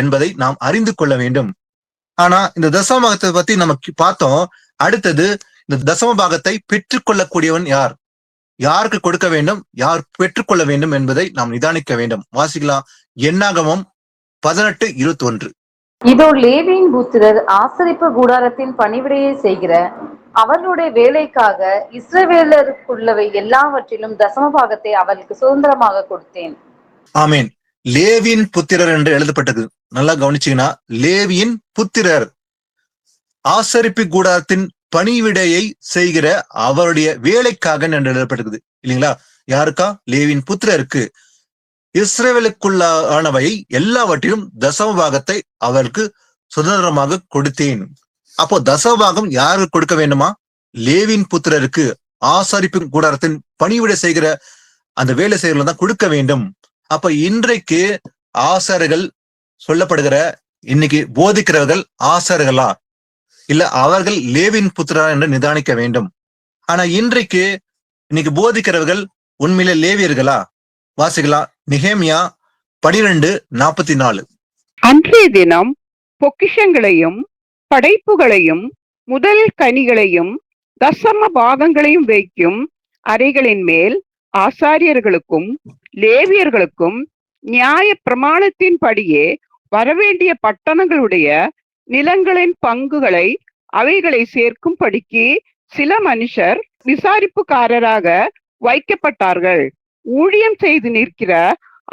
என்பதை நாம் அறிந்து கொள்ள வேண்டும். ஆனா இந்த தசமபாகத்தை பத்தி நம்ம பார்த்தோம். அடுத்தது இந்த தசமபாகத்தை பெற்றுக்கொள்ளக்கூடியவன் யார், யாருக்கு கொடுக்க வேண்டும், யார் பெற்றுக்கொள்ள வேண்டும் என்பதை நாம் நிதானிக்க வேண்டும். வாசிக்கலாம். என்னாகமம் 18:21. இதோ லேவியின் புத்திரர் ஆசரிப்பு கூடாரத்தின் பணிவிடையை செய்கிற அவர்களுடைய வேலைக்காக இஸ்ரவேலருக்குள்ளவை எல்லாவற்றிலும் தசமபாகத்தை அவர்களுக்கு சுதந்திரமாக கொடுத்தேன். ஆமேன். லேவியின் புத்திரர் என்று எழுதப்பட்டது. நல்லா கவனிச்சீங்கன்னா, லேவியின் புத்திரர் ஆசரிப்பு கூடாரத்தின் பணிவிடையை செய்கிற அவருடைய வேலைக்காக என்று எழுதப்பட்டிருக்குது இல்லைங்களா? யாருக்கா? லேவியின் புத்திரருக்கு. இஸ்ரவேலுக்குள்ளானவை எல்லாவற்றிலும் தசமபாகத்தை அவருக்கு சுதந்திரமாக கொடுத்தேன். அப்போ தசமபாகம் யாருக்கு கொடுக்க வேண்டுமா? லேவியின் புத்திரருக்கு, ஆசரிப்பு கூடாரத்தின் பணிவிடை செய்கிற அந்த வேலை செய்கிறவர்கள் தான் கொடுக்க வேண்டும். அப்ப இன்றைக்கு ஆசாரியர்கள் சொல்லப்படுகிற, இன்னைக்கு போதிக்கிறவர்கள் ஆசாரியர்களா இல்ல அவர்கள் லேவியின் புத்திரா என்று நிதானிக்க வேண்டும். ஆனா இன்றைக்கு இன்னைக்கு போதிக்கிறவர்கள் உண்மையிலே லேவியர்களா? வாசிக்கலாம். நெகேமியா 12:44. அன்றைய தினம் பொக்கிஷங்களையும் படைப்புகளையும் முதல் கனிகளையும் தசம பாகங்களையும் வைக்கும் அறைகளின் மேல் ஆசாரியர்களுக்கும் லேவியர்களுக்கும் நியாய பிரமாணத்தின் படியே வரவேண்டிய பட்டணங்களுடைய நிலங்களின் பங்குகளை அவைகளை சேர்க்கும் படிக்கு சில மனுஷர் விசாரிப்புக்காரராக வைக்கப்பட்டார்கள். ஊழியம் செய்து நிற்கிற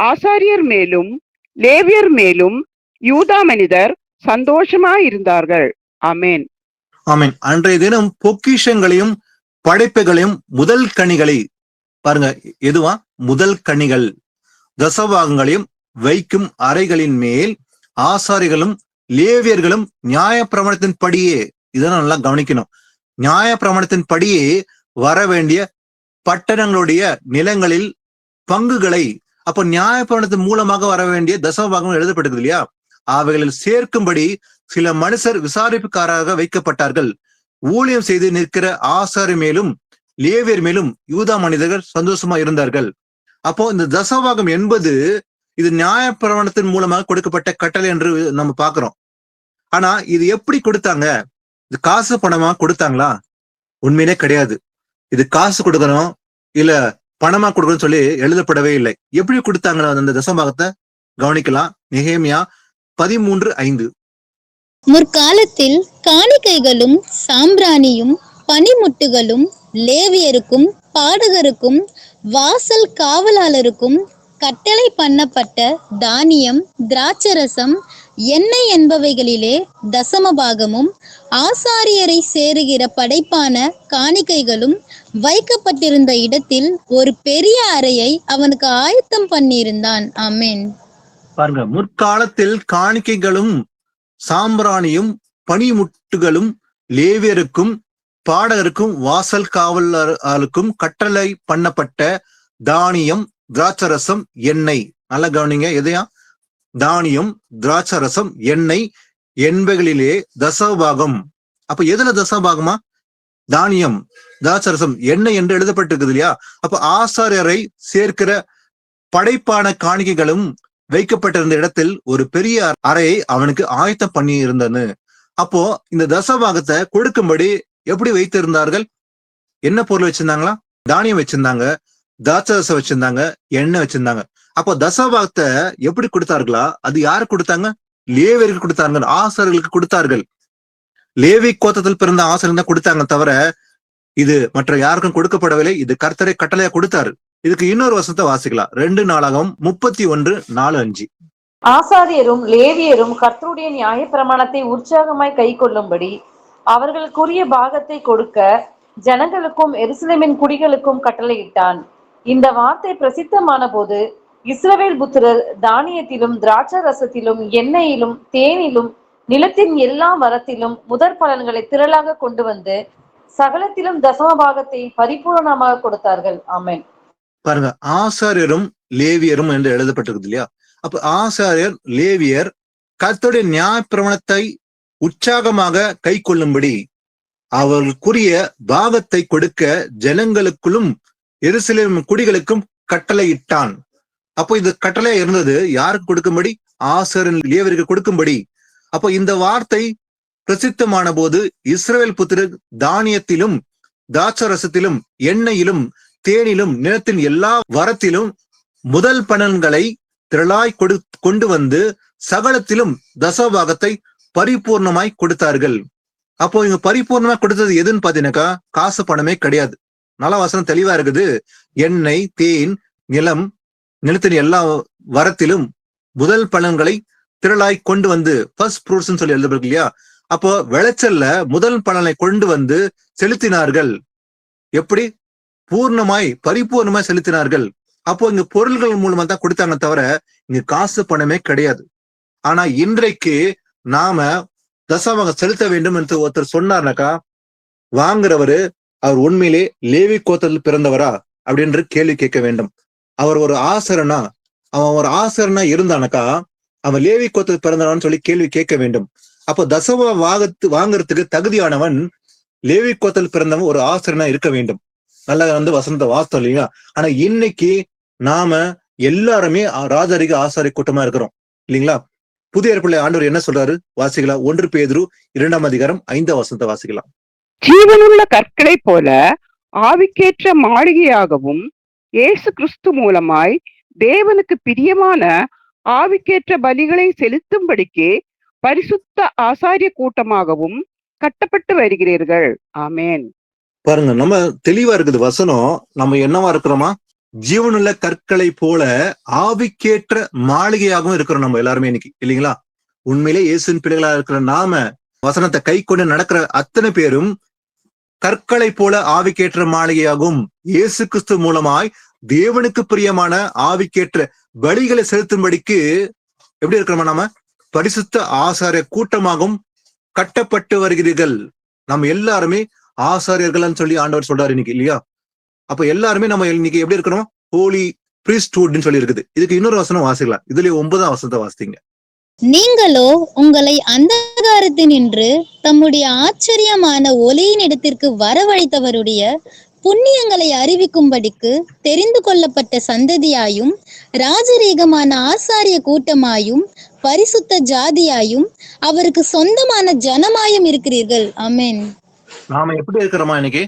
ஆசாரியர் மேலும் லேவியர் மேலும் யூதா மனிதர் சந்தோஷமாயிருந்தார்கள். ஆமேன். ஆமேன். அன்றைய தினம் பொக்கிஷங்களையும் படைப்புகளையும் முதல் கனிகளை பாருங்க, எதுவா? முதல் கனிகள் தசபாகங்களையும் வைக்கும் அறைகளின் மேல் ஆசாரிகளும் லேவியர்களும் நியாய பிரமாணத்தின் படியே, இதெல்லாம் நல்லா கவனிக்கணும், நியாய பிரமாணத்தின் படியே வர வேண்டிய பட்டணங்களுடைய நிலங்களில் பங்குகளை, அப்ப நியாய பிரமாணத்தின் மூலமாக வர வேண்டிய தசமபாகம் எழுதப்பட்டது இல்லையா, அவைகளில் சேர்க்கும்படி சில மனுஷர் விசாரிப்புக்காராக வைக்கப்பட்டார்கள். ஊழியம் செய்து நிற்கிற ஆசாரி மேலும் லேவியர் மேலும் யூதா மனிதர்கள் சந்தோஷமா இருந்தார்கள். அப்போ இந்த தசமபாகம் என்பது இது நியாய பிரமாணத்தின் மூலமாக கொடுக்கப்பட்ட கட்டளை என்று நம்ம பாக்குறோம். ஆனா இது எப்படி கொடுத்தாங்க? இது காசு பணமா கொடுத்தாங்களா? உண்மையிலே கிடையாது. இது காசு கொடுக்கணும் இல்ல பணமா கொடுக்கணும்னு சொல்லி எழுதப்படவே இல்லை. எப்படி கொடுத்தாங்களா அந்த தசமபாகத்தை? கவனிக்கலாம். நெகேமியா 13:5. முற்காலத்தில் காணிக்கைகளும் சாம்பிராணியும் பனிமுட்டுகளும் லேவியருக்கும் பாடகருக்கும் வாசல் காவலாளருக்கும் கட்டளை பண்ணப்பட்ட தானியம் திராட்சரசம் எண்ணெய் என்பவைகளிலே தசமபாகமும் ஆசாரியரை சேருகிற படைப்பான காணிக்கைகளும் வைக்கப்பட்டிருந்த இடத்தில் ஒரு பெரிய அறையை அவனுக்கு ஆயத்தம் பண்ணியிருந்தான். ஆமென். பாருங்க, முற்காலத்தில் காணிக்கைகளும் சாம்பிராணியும் பனிமுட்டுகளும் லேவியருக்கும் பாடகருக்கும் வாசல் காவலருக்கும் கட்டளை பண்ணப்பட்ட தானியம் திராட்சரசம் எண்ணெய். நல்லா கவனிங்க, எதையா? தானியம் திராட்சரசம் எண்ணெய் என்பவைகளிலே தசமபாகம். அப்ப எதுல தசமபாகமா? தானியம் திராட்சரசம் எண்ணெய் என்று எழுதப்பட்டிருக்குது இல்லையா? அப்ப ஆசாரியரை சேர்க்கிற படைப்பான காணிக்கைகளும் வைக்கப்பட்டிருந்த இடத்தில் ஒரு பெரிய அறையை அவனுக்கு ஆயத்தம் பண்ணி இருந்தது. அப்போ இந்த தசமபாகத்தை கொடுக்கும்படி எப்படி வைத்திருந்தார்கள்? என்ன பொருள் வச்சிருந்தாங்களா? தானியம் வச்சிருந்தாங்க, திராட்சரசம் வச்சிருந்தாங்க, எண்ணெய் வச்சிருந்தாங்க. அப்போ தசமபாகத்தை எப்படி கொடுத்தார்களா? அது யாருக்கு கொடுத்தாங்க? லேவியருக்கு கொடுத்தார்கள், ஆசாரியர்களுக்கு கொடுத்தார்கள். லேவி கோத்திரத்தில் பிறந்த ஆசாரியர்கள் தான் கொடுத்தாங்க தவிர இது மற்ற யாருக்கும் கொடுக்கப்படவில்லை. இது கர்த்தரை கட்டளையா கொடுத்தாரு. இதுக்கு இன்னொரு வசனத்தை வாசிக்கலாம். 2 நாளாகமம் 31:4-5. ஆசாரியரும் லேவியரும் கர்த்தருடைய நியாய பிரமாணத்தை உற்சாகமாய் கை கொள்ளும்படி அவர்களுக்குரிய பாகத்தை கொடுக்க ஜனங்களுக்கும் எருசலேமின் குடிகளுக்கும் கட்டளையிட்டான். இந்த வார்த்தை பிரசித்தமான போது இஸ்ரவேல் புத்திரர் தானியத்திலும் திராட்சை ரசத்திலும் எண்ணெயிலும் தேனிலும் நிலத்தின் எல்லா வரத்திலும் முதற் பலன்களை திரளாக கொண்டு வந்து சகலத்திலும் தசமபாகத்தை பரிபூரணமாக கொடுத்தார்கள். ஆமென். பாருங்க, ஆசாரியரும் லேவியரும் என்று எழுதப்பட்டிருக்கு இல்லையா? அப்ப ஆசாரியர் லேவியர் கர்த்தருடைய நியாயப்பிரமாணத்தை உற்சாகமாக கை கொள்ளும்படி அவர்களுக்குரிய பாகத்தை கொடுக்க ஜனங்களுக்குள்ளும் எருசலேம் குடிகளுக்கும் கட்டளையிட்டான். அப்போ இது கட்டளையா இருந்தது யாருக்கு கொடுக்கும்படி? ஆசாரியர் லேவியருக்கு கொடுக்கும்படி. அப்போ இந்த வார்த்தை பிரசித்தமான போது இஸ்ரவேல் புத்திரர் தானியத்திலும் திராட்சரசத்திலும் எண்ணெயிலும் தேனிலும் நிலத்தின் எல்லா வரத்திலும் முதல் பலன்களை திரளாய் கொண்டு வந்து சகலத்திலும் தசபாகத்தை பரிபூர்ணமாய் கொடுத்தார்கள். அப்போ இங்க பரிபூர்ணமா கொடுத்தது எதுன்னு பாத்தீங்கன்னாக்கா காசு பணமே கிடையாது. நல்ல வசனம் தெளிவா இருக்குது. எண்ணெய், தேன், நிலத்தின் எல்லா வரத்திலும் முதல் பலன்களை திரளாய் கொண்டு வந்து ஃபர்ஸ்ட் ஃப்ரூட்ஸ் சொல்லி எழுதப்பருக்கு இல்லையா? அப்போ விளைச்சல்ல முதல் பலனை கொண்டு வந்து செலுத்தினார்கள். எப்படி? பூர்ணமாய் பரிபூர்ணமாய் செலுத்தினார்கள். அப்போ இங்க பொருள்கள் மூலமா தான் கொடுத்தாங்க தவிர இங்க காசு பணமே கிடையாது. ஆனா இன்றைக்கு நாம தசமபாகம் செலுத்த வேண்டும் என்று ஒருத்தர் சொன்னார்னாக்கா வாங்குறவரு அவர் உண்மையிலே லேவி கோத்திரத்தில் பிறந்தவரா அப்படின்ற கேள்வி கேட்க வேண்டும். அவர் ஒரு ஆசரனா, அவன் ஒரு ஆசரனா இருந்தானாக்கா அவன் லேவி கோத்திரத்தில் பிறந்தவன் சொல்லி கேள்வி கேட்க வேண்டும். அப்போ தசம வாங்குறதுக்கு தகுதியானவன் லேவி கோத்திரத்தில் பிறந்தவன் ஒரு ஆசரனா இருக்க வேண்டும். நல்லா வசனத்தை வாஸ்தவம் இல்லைங்களா? ஆனா இன்னைக்கு நாம எல்லாருமே ராஜரிக ஆசாரிய கூட்டமா இருக்கிறோம் இல்லைங்களா? புதிய ஏற்பாட்டிலே ஆண்டவர் என்ன சொல்றாரு வாசிக்கலாம். 1 பேதுரு 2ஆம் அதிகாரம் 5ஆம் வசனத்தை வாசிக்கலாம். ஜீவனுள்ள கற்களைப் போல ஆவிக்கேற்ற மாளிகையாகவும் இயேசு கிறிஸ்து மூலமாய் தேவனுக்கு பிரியமான ஆவிக்கேற்ற பலிகளை செலுத்தும்படிக்கு பரிசுத்த ஆசாரிய கூட்டமாகவும் கட்டப்பட்டு வருகிறீர்கள். ஆமேன். பாருங்க, நம்ம தெளிவா இருக்குது வசனம். நம்ம என்னவா இருக்கிறோமா? ஜீவனுள்ள கற்களை போல ஆவிக்கேற்ற மாளிகையாகவும் இருக்கிறோம் நம்ம எல்லாருமே இன்னைக்கு இல்லைங்களா? உண்மையிலே இயேசுவின் பிள்ளைகளா இருக்கிற நாம வசனத்தை கை கொண்டு நடக்கிற அத்தனை பேரும் கற்களை போல ஆவிக்கேற்ற மாளிகையாகும் இயேசு கிறிஸ்து மூலமாய் தேவனுக்கு பிரியமான ஆவிக்கேற்ற பலிகளை செலுத்தும்படிக்கு எப்படி இருக்கிறோமா? நாம பரிசுத்த ஆசாரிய கூட்டமாகவும் கட்டப்பட்டு வருகிறீர்கள். நம்ம எல்லாருமே ஆசாரியர்கள் சொல்லி ஆண்டவர் சொல்றாரு இன்னைக்கு இல்லையா? அப்ப எல்லாருமே நம்ம இன்னைக்கு எப்படி இருக்கிறோம்? ஹோலி பிரீஸ்ட்ஹுட்னு சொல்லி இருக்குது. இதுக்கு இன்னொரு வசனம் வாசிக்கலாம். இதுல 9ஆம் வசனத்தை வாசித்தீங்க. நீங்களோ உங்களை அந்தகாரத்தினின்று தம்முடைய ஆச்சரியமான ஒளியின் இடத்திற்கு வரவழைத்தவருடைய புண்ணியங்களை அறிவிக்கும்படிக்கு தெரிந்து கொள்ளப்பட்ட சந்ததியாயும் ராஜரீகமான ஆசாரிய கூட்டமாயும் பரிசுத்த ஜாதியாயும் அவருக்கு சொந்தமான ஜனமாயும் இருக்கிறீர்கள். ஆமென். நாம எப்படி இருக்கிறோமா இன்னைக்கு?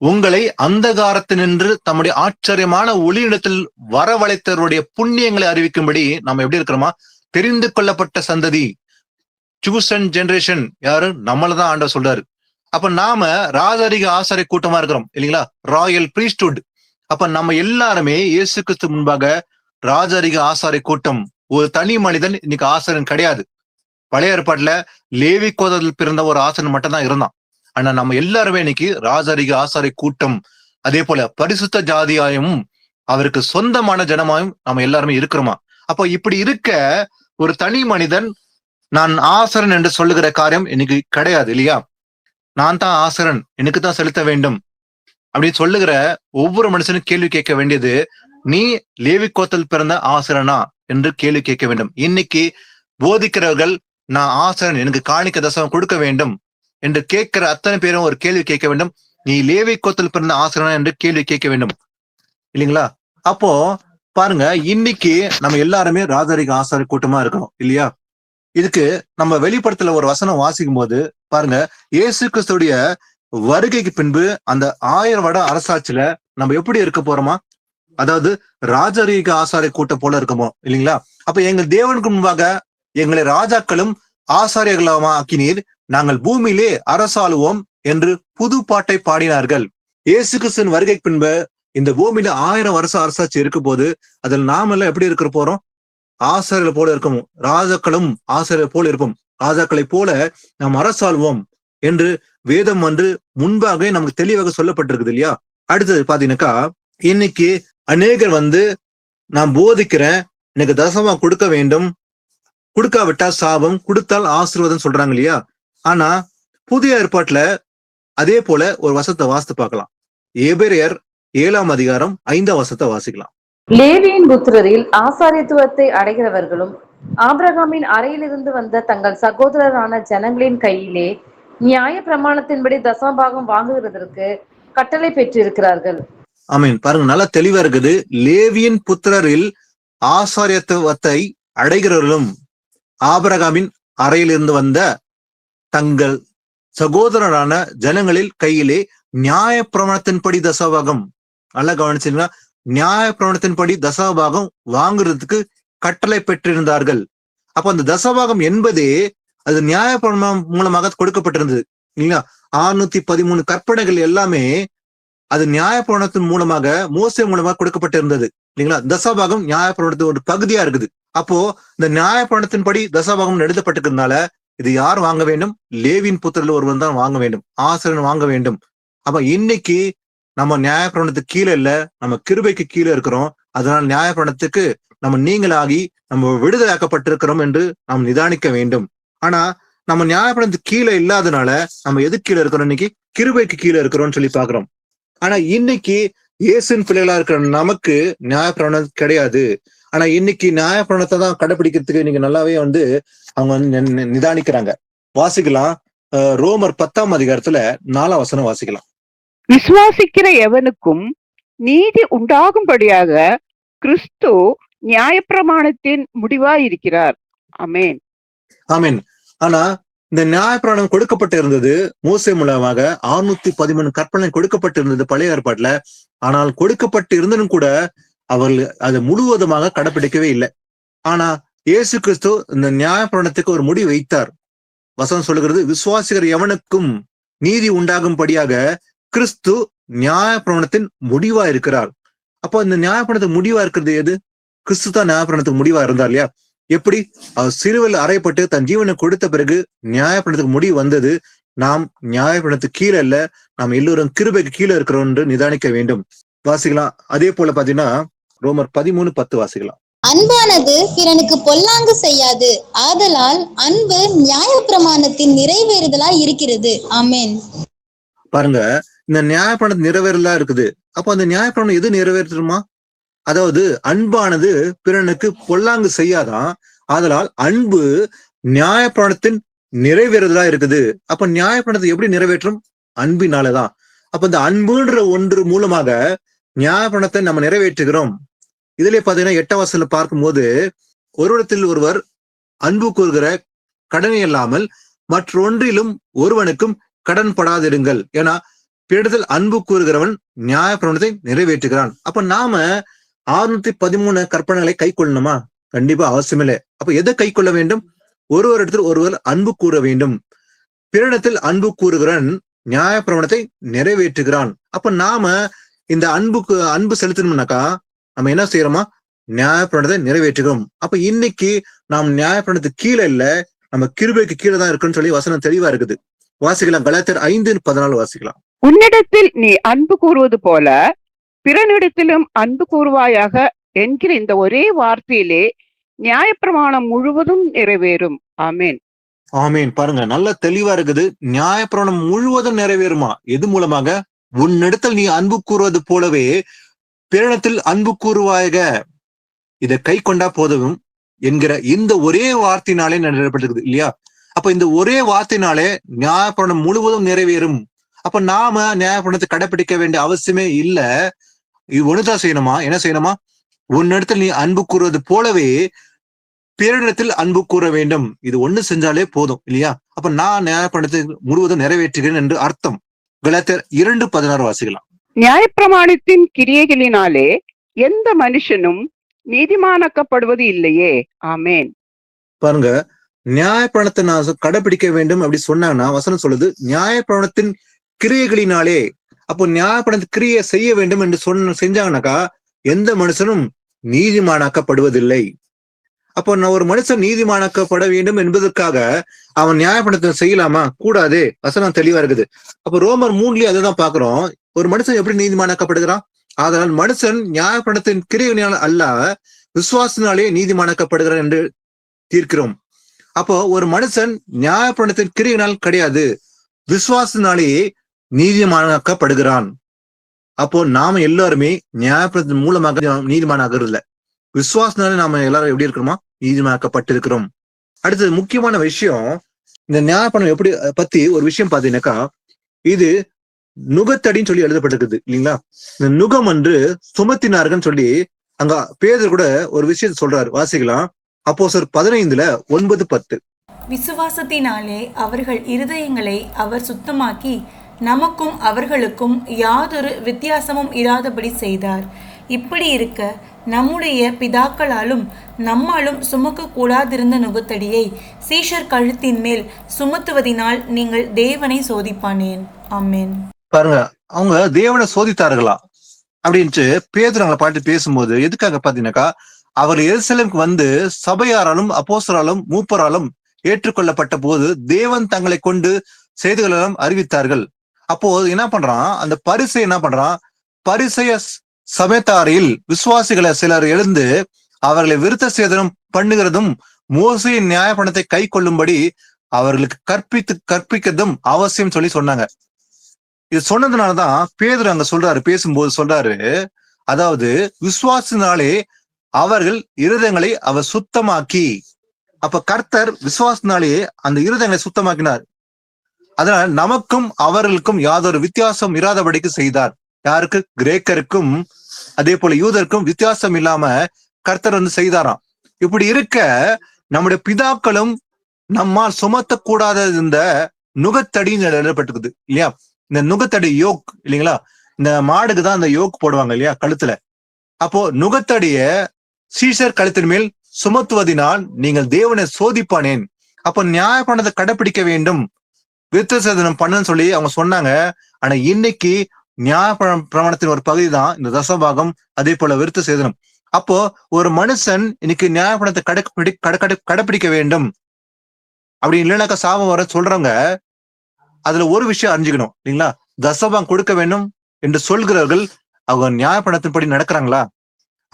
உங்களை அந்தகாரத்தினின்று தம்முடைய ஆச்சரியமான ஒளியிடத்தில் வரவழைத்தவருடைய புண்ணியங்களை அறிவிக்கும்படி நம்ம எப்படி இருக்கிறோமா? தெரிந்து கொள்ளப்பட்ட சந்ததி, சூசன் ஜெனரேஷன். யாரு? நம்மளதான் ஆண்டவர் சொல்றாரு. அப்ப நாம ராஜரிக ஆசாரிய கூட்டமா இருக்கிறோம் இல்லைங்களா? Royal priesthood. அப்ப நம்ம எல்லாருமே இயேசு கிறிஸ்து முன்பாக ராஜரிக ஆசாரிய கூட்டம். ஒரு தனி மனிதன் இன்னைக்கு ஆசாரியன் கிடையாது. பழைய ஏற்பாட்டுல லேவி கோத்திரத்தில் பிறந்த ஒரு ஆசாரியன் மட்டும் தான் இருந்தான். ஆனா நம்ம எல்லாருமே இன்னைக்கு ராஜரிக ஆசாரிய கூட்டம், அதே போல பரிசுத்த ஜாதியாயும் அவருக்கு சொந்தமான ஜனமாயும் நம்ம எல்லாருமே இருக்கிறோமா? அப்போ இப்படி இருக்க ஒரு தனி மனிதன் நான் ஆசரன் என்று சொல்லுகிற காரியம் இன்னைக்கு கிடையாது இல்லையா? நான் தான் ஆசரன், எனக்கு தான் செலுத்த வேண்டும் அப்படின்னு சொல்லுகிற ஒவ்வொரு மனுஷனும் கேள்வி கேட்க வேண்டியது, நீ லேவி கோத்திரத்தில் பிறந்த ஆசரனா என்று கேள்வி கேட்க வேண்டும். இன்னைக்கு போதிக்கிறவர்கள் நான் ஆசரன், எனக்கு காணிக்க தசமம் கொடுக்க வேண்டும் என்று கேட்கிற அத்தனை பேரும் ஒரு கேள்வி கேட்க வேண்டும், நீ லேவி கோத்திரத்தில் பிறந்த ஆசரனா என்று கேள்வி கேட்க வேண்டும் இல்லைங்களா? அப்போ பாருங்க, இன்னைக்கு நம்ம எல்லாருமே ராஜரிக ஆசாரிய கூட்டமா இருக்கிறோம் இல்லையா? இதுக்கு நம்ம வெளிப்படத்துல ஒரு வசனம் வாசிக்கும் போது பாருங்க, இயேசு கிறிஸ்துடைய வருகைக்கு பின்பு அந்த 1000 வருட அரசாட்சியில நம்ம எப்படி இருக்க போறோமா? அதாவது ராஜரீக ஆசாரிய கூட்டம் போல இருக்கமோ இல்லைங்களா? அப்ப எங்கள் தேவனுக்கு முன்பாக எங்களை ராஜாக்களும் ஆசாரியர்களாக ஆக்கினீர், நாங்கள் பூமியிலே அரசாளுவோம் என்று புது பாட்டை பாடினார்கள். இயேசு கிறிஸ்துவின் வருகைக்கு பின்பு இந்த பூமியில 1000 வருஷம் அரசாட்சி இருக்கும் போது அதில் நாம எல்லாம் எப்படி இருக்க போறோம்? ஆசாரியர்கள் போல இருக்கணும். ராஜாக்களும் ஆசாரியர் போல இருப்போம். ராஜாக்களை போல நாம் அரசாள்வோம் என்று வேதம் முன்பாக நமக்கு தெளிவாக சொல்லப்பட்டிருக்குது இல்லையா? அடுத்தது பாத்தீங்கன்னாக்கா, இன்னைக்கு அநேகர் நான் போதிக்கிறேன், எனக்கு தசமா கொடுக்க வேண்டும், கொடுக்காவிட்டா சாபம், கொடுத்தால் ஆசீர்வாதம் சொல்றாங்க இல்லையா? ஆனா புதிய ஏற்பாட்டுல அதே போல ஒரு வசனத்தை வாசித்து பார்க்கலாம். எபிரேயர் 7ஆம் அதிகாரம் 5ஆம் வசனத்தை வாசிக்கலாம். லேவியின் புத்திரரில் ஆசாரியத்துவத்தை அடைகிறவர்களும் ஆபிரகாமின் அறையிலிருந்து வந்த தங்கள் சகோதரரான ஜனங்களின் கையிலே நியாய பிரமாணத்தின்படி தசமபாகம் வாங்குகிறதற்கு கட்டளை பெற்றிருக்கிறார்கள். ஆமீன். பாருங்க, நல்லா தெளிவா இருக்குது. லேவியின் புத்திரரில் ஆசாரியத்துவத்தை அடைகிறவர்களும் ஆபிரகாமின் அறையிலிருந்து வந்த தங்கள் சகோதரரான ஜனங்களில் கையிலே நியாய பிரமாணத்தின்படி தசமபாகம், நல்லா கவனிச்சீங்கன்னா, நியாய பிரமாணத்தின்படி தசமபாகம் வாங்குறதுக்கு கட்டளை பெற்றிருந்தார்கள். அப்ப அந்த தசமபாகம் என்பதே அது நியாய பிரமாணம் மூலமாக கொடுக்கப்பட்டிருந்தது இல்லைங்களா? 613 கற்பனைகள் எல்லாமே அது நியாய பிரமாணத்தின் மூலமாக, மோசே மூலமாக கொடுக்கப்பட்டிருந்தது இல்லைங்களா? தசமபாகம் நியாய பிரமாணத்தின் ஒரு பகுதியா இருக்குது. அப்போ இந்த நியாய பிரமாணத்தின்படி தசமபாகம் எழுதப்பட்டிருக்கிறதுனால இது யார் வாங்க வேண்டும்? லேவியின் புத்திரர்கள் ஒருவன் தான் வாங்க வேண்டும், ஆசிரியன் வாங்க வேண்டும். அப்ப இன்னைக்கு நம்ம நியாய பிரமாணத்துக்கு கீழே இல்ல, நம்ம கிருபைக்கு கீழே இருக்கிறோம். அதனால நியாய பிரமாணத்துக்கு நம்ம நீங்களாகி நம்ம விடுதலாக்கப்பட்டிருக்கிறோம் என்று நாம் நிதானிக்க வேண்டும். ஆனா நம்ம நியாய பிரமாணத்துக்கு கீழே இல்லாதனால நம்ம எது கீழே இருக்கிறோம்? இன்னைக்கு கிருபைக்கு கீழே இருக்கிறோம்னு சொல்லி பாக்குறோம். ஆனா இன்னைக்கு இயேசுவின் பிள்ளைகளா இருக்கிற நமக்கு நியாய பிரமாணம் கிடையாது. ஆனா இன்னைக்கு நியாய பிரமாணத்தை தான் கடைபிடிக்கிறதுக்கு இன்னைக்கு நல்லாவே அவங்க நிதானிக்கிறாங்க. வாசிக்கலாம், ரோமர் 10ஆம் அதிகாரத்துல 4ஆம் வசனம் வாசிக்கலாம். விசுவாசிக்கிற எவனுக்கும் நீதி உண்டாகும்படியாக கிறிஸ்து நியாயப்பிரமாணத்தின் முடிவாயிருக்கிறார். ஆமென். ஆமென். ஆனா இந்த நியாயப்பிரமாணம் கொடுக்கப்பட்டு இருந்தது மோசே மூலமாக. 613 கற்பனை கொடுக்கப்பட்டு இருந்தது பழைய ஏற்பாட்டுல. ஆனால் கொடுக்கப்பட்டு இருந்ததும் கூட அவர்கள் அதை முழுவதுமாக கடைபிடிக்கவே இல்லை. ஆனா இயேசு கிறிஸ்து இந்த நியாயப்பிரமாணத்துக்கு ஒரு முடிவு வைத்தார். வசனம் சொல்லுகிறது, விசுவாசிகர் எவனுக்கும் நீதி உண்டாகும்படியாக கிறிஸ்து நியாயப்பிரமாணத்தின் முடிவா இருக்கிறார். அப்போ இந்த நியாயப்பிரமாணத்துக்கு முடிவா இருக்கிறது எது? கிறிஸ்து தான் நியாயப்பிரமாணத்துக்கு முடிவா இருந்தார் இல்லையா? எப்படி அவர் சிலுவையில் அறையப்பட்டு தன் ஜீவனை கொடுத்த பிறகு நியாயப்பிரமாணத்துக்கு முடிவு வந்தது. நாம் நியாயப்பிரமாணத்துக்கு கீழே இல்ல, நாம் எல்லோரும் கிருபைக்கு கீழே இருக்கிறோம் என்று நிதானிக்க வேண்டும். வாசிக்கலாம். அதே போல பாத்தீங்கன்னா ரோமர் 13:10 வாசிக்கலாம். அன்பானது பிறனுக்கு பொல்லாங்கு செய்யாது, ஆதலால் அன்பு நியாயப்பிரமாணத்தின் நிறைவேறுதலாய் இருக்கிறது. ஆமென். பாருங்க, இந்த நியாயப்பிரமாணம் நிறைவேறலா இருக்குது. அப்போ அந்த நியாயப்பிரமாணம் எது நிறைவேற்றுமா? அதாவது அன்பானது பிறனுக்கு பொல்லாங்கு செய்யாதான், ஆதலால் அன்பு நியாயப்பிரமாணத்தின் நிறைவேறுதலா இருக்குது. அப்ப நியாயப்பிரமாணத்தை எப்படி நிறைவேற்றும்? அன்பினாலதான். அப்ப இந்த அன்புன்ற ஒன்று மூலமாக நியாயப்பிரமாணத்தை நம்ம நிறைவேற்றுகிறோம். இதுல பாத்தீங்கன்னா 8ஆம் வசனத்துல பார்க்கும்போது, ஒருவரிடத்தில் ஒருவர் அன்பு கூறுகிற கடனை இல்லாமல் மற்றொன்றிலும் ஒருவனுக்கும் கடன் படாதிருங்கள். ஏன்னா பிறரிடத்தில் அன்பு கூறுகிறவன் நியாயப்பிரமாணத்தை நிறைவேற்றுகிறான். அப்ப நாம 613 கற்பனைகளை கை கொள்ளணுமா? கண்டிப்பா அவசியமில்லை. அப்ப எதை கை கொள்ள வேண்டும்? ஒருவரிடத்தில் ஒருவர் அன்பு கூற வேண்டும். பிறரிடத்தில் அன்பு கூறுகிறவன் நியாயப்பிரமாணத்தை நிறைவேற்றுகிறான். அப்ப நாம இந்த அன்பு செலுத்தணும்னாக்கா நம்ம என்ன செய்யறோமா? நியாயப்பிரமாணத்தை நிறைவேற்றுகிறோம். அப்ப இன்னைக்கு நாம் நியாயப்பிரமாணத்துக்கு கீழே இல்ல, நம்ம கிருபைக்கு கீழே தான் இருக்குன்னு சொல்லி வசனம் தெளிவா இருக்குது. வாசிக்கலாம். கலாத்தியர் 5:14 வாசிக்கலாம். உன்னிடத்தில் நீ அன்பு கூறுவது போல பிறனிடத்திலும் அன்பு கூறுவாயாக என்கிற இந்த ஒரே வார்த்தையிலே நியாயப்பிரமாணம் முழுவதும் நிறைவேறும். ஆமென். ஆமீன். பாருங்க, நல்ல தெளிவா இருக்குது. நியாயப்பிரமாணம் முழுவதும் நிறைவேறுமா? எது மூலமாக? உன்னிடத்தில் நீ அன்பு கூறுவது போலவே பிறனிடத்தில் அன்பு கூறுவாயாக, இதை கை கொண்டா போதும் என்கிற இந்த ஒரே வார்த்தையினாலே நிறைவேற்றப்பட்டிருக்குது இல்லையா? அப்ப இந்த ஒரே வார்த்தையினாலே நியாயப்பிரமாணம் முழுவதும் நிறைவேறும். அப்ப நாம நியாயப்பிரமாணத்தை கடைபிடிக்க வேண்டிய அவசியமே இல்ல. இது ஒண்ணுதான் செய்யணுமா? என்ன செய்யணுமா? உன்னிடத்தில் நீ அன்பு கூறுவது போலவே பிறனிடத்தில் அன்பு கூற வேண்டும். இது ஒண்ணு செஞ்சாலே போதும் இல்லையா? அப்ப நான் நியாயப்பிரமாணத்தை முழுவதும் நிறைவேற்றுகிறேன் என்று அர்த்தம். கலாத்தியர் 2:16 வாசிக்கலாம். நியாயப்பிரமாணத்தின் கிரியைகளினாலே எந்த மனுஷனும் நீதிமானாக்கப்படுவது இல்லையே. ஆமென். பாருங்க, நியாயப்பிரமாணத்தை நான் கடைபிடிக்க வேண்டும் அப்படி சொன்னாங்கன்னா வசனம் சொல்லுது நியாயப்பிரமாணத்தின் கிரியைகளினாலே. அப்போ நியாயப்பிரமாணத்தின் கிரியை செய்ய வேண்டும் என்று செஞ்சாங்கன்னாக்கா எந்த மனுஷனும் நீதிமானாக்கப்படுவதில்லை. அப்போ நான் ஒரு மனுஷன் நீதிமானாக்கப்பட வேண்டும் என்பதற்காக அவன் நியாயப்பிரமாணத்தை செய்யலாமா? கூடாது. வசனம் தெளிவா இருக்குது. அப்போ ரோமர் 3லயே அதுதான் பாக்குறோம். ஒரு மனுஷன் எப்படி நீதிமானாக்கப்படுகிறான்? அதனால் மனுஷன் நியாயப்பிரமாணத்தின் கிரியைகளினால் அல்ல, விசுவாசத்தினாலே நீதிமானாக்கப்படுகிறான் என்று தீர்க்கிறோம். அப்போ ஒரு மனுஷன் நியாயப்பிரமாணத்தின் கிரியையினால் கிடையாது, விசுவாசத்தினாலேயே நீதிமானாக்கப்படுகிறான். அப்போ நாம எல்லாருமே நியாயப்பிரமாணத்தின் மூலமாக நீதிமான் ஆகிறது, விசுவாசனால நாம எல்லாரும் எப்படி இருக்கிறோமா, நீதிமாக்கப்பட்டிருக்கிறோம். அடுத்தது முக்கியமான விஷயம், இந்த நியாயப்பிரமாணம் எப்படி பத்தி ஒரு விஷயம் பாத்தீங்கன்னாக்கா, இது நுகத்தடின்னு சொல்லி எழுதப்பட்டிருக்குது இல்லைங்களா. இந்த நுகம் என்று சுமத்தினார்கள் சொல்லி அங்க பேதர் கூட ஒரு விஷயத்த சொல்றாரு, வாசிக்கலாம். அப்போஸ்தலர் 15:9-10. விசுவாசத்தினாலே அவர்கள் இருதயங்களை அவர் சுத்தமாக்கி நமக்கும் அவர்களுக்கும் யாதொரு வித்தியாசமும் இராதபடி செய்தார். இப்படி இருக்க நம்முடைய பிதாக்களாலும் நம்மாலும் சுமக்க கூடாதிருந்த நுகத்தடியை சீஷர் கழுத்தின் மேல் சுமத்துவதினால் நீங்கள் தேவனை சோதிப்பானேன். ஆமென். பாருங்க, அவங்க தேவனை சோதித்தார்களா அப்படின்ட்டு பேதுரு அவங்களை பாட்டு பேசும்போது எதுக்காக பாத்தீங்கன்னாக்கா, அவர் எருசலேமுக்கு வந்து சபையாராலும் அப்போஸ்தலராலும் மூப்பராலும் ஏற்றுக்கொள்ளப்பட்ட போது தேவன் தங்களை கொண்டு செய்திகளெல்லாம் அறிவித்தார்கள். அப்போ என்ன பண்றான், அந்த பரிசை என்ன பண்றான், பரிசெய சபைத்தாரில் விசுவாசிகளை சிலர் எழுந்து அவர்களை விருத்த சேதனம் பண்ணுகிறதும் மோசேயின் நியாயப்பணத்தை கை கொள்ளும்படி அவர்களுக்கு கற்பிக்கிறதும் அவசியம் சொல்லி சொன்னாங்க. இது சொன்னதுனாலதான் பேதுரு அங்க சொல்றாரு, பேசும்போது சொல்றாரு, அதாவது விசுவாசினாலே அவர்கள் இருதயங்களை அவர் சுத்தமாக்கி. அப்ப கர்த்தர் விசுவாசினாலேயே அந்த இருதயங்களை சுத்தமாக்கினார். அதனால நமக்கும் அவர்களுக்கும் யாதொரு வித்தியாசம் இராதபடிக்கு செய்தார். யாருக்கு? கிரேக்கருக்கும் அதே போல யூதருக்கும் வித்தியாசம் இல்லாம கர்த்தர் வந்து செய்தாராம். இப்படி இருக்க நம்முடைய பிதாக்களும் நம்மால் சுமத்தக்கூடாத இந்த நுகத்தடின்னு எழுதப்பட்டிருக்குது இல்லையா. இந்த நுகத்தடி யோக் இல்லைங்களா, இந்த மாடுக்கு தான் அந்த யோக் போடுவாங்க இல்லையா கழுத்துல. அப்போ நுகத்தடிய சீஷர் கழுத்தின் மேல் சுமத்துவதினால் நீங்கள் தேவனை சோதிப்பானேன். அப்போ நியாயப்பணத்தை கடைபிடிக்க வேண்டும், விருத்த சேதனம் பண்ணுன்னு சொல்லி அவங்க சொன்னாங்க. ஆனா இன்னைக்கு நியாயப்பிரமாணத்தின் ஒரு பகுதி தான் இந்த தசபாகம், அதே போல விருத்த சேதனம். அப்போ ஒரு மனுஷன் இன்னைக்கு நியாயப்பணத்தை கடைபிடிக்க வேண்டும் அப்படி இல்லைனாக்கா சாபம் வர சொல்றவங்க அதுல ஒரு விஷயம் அறிஞ்சுக்கணும் இல்லைங்களா. தசபாகம் கொடுக்க வேண்டும் என்று சொல்கிறவர்கள் அவங்க நியாயப்பணத்தின்படி நடக்கிறாங்களா,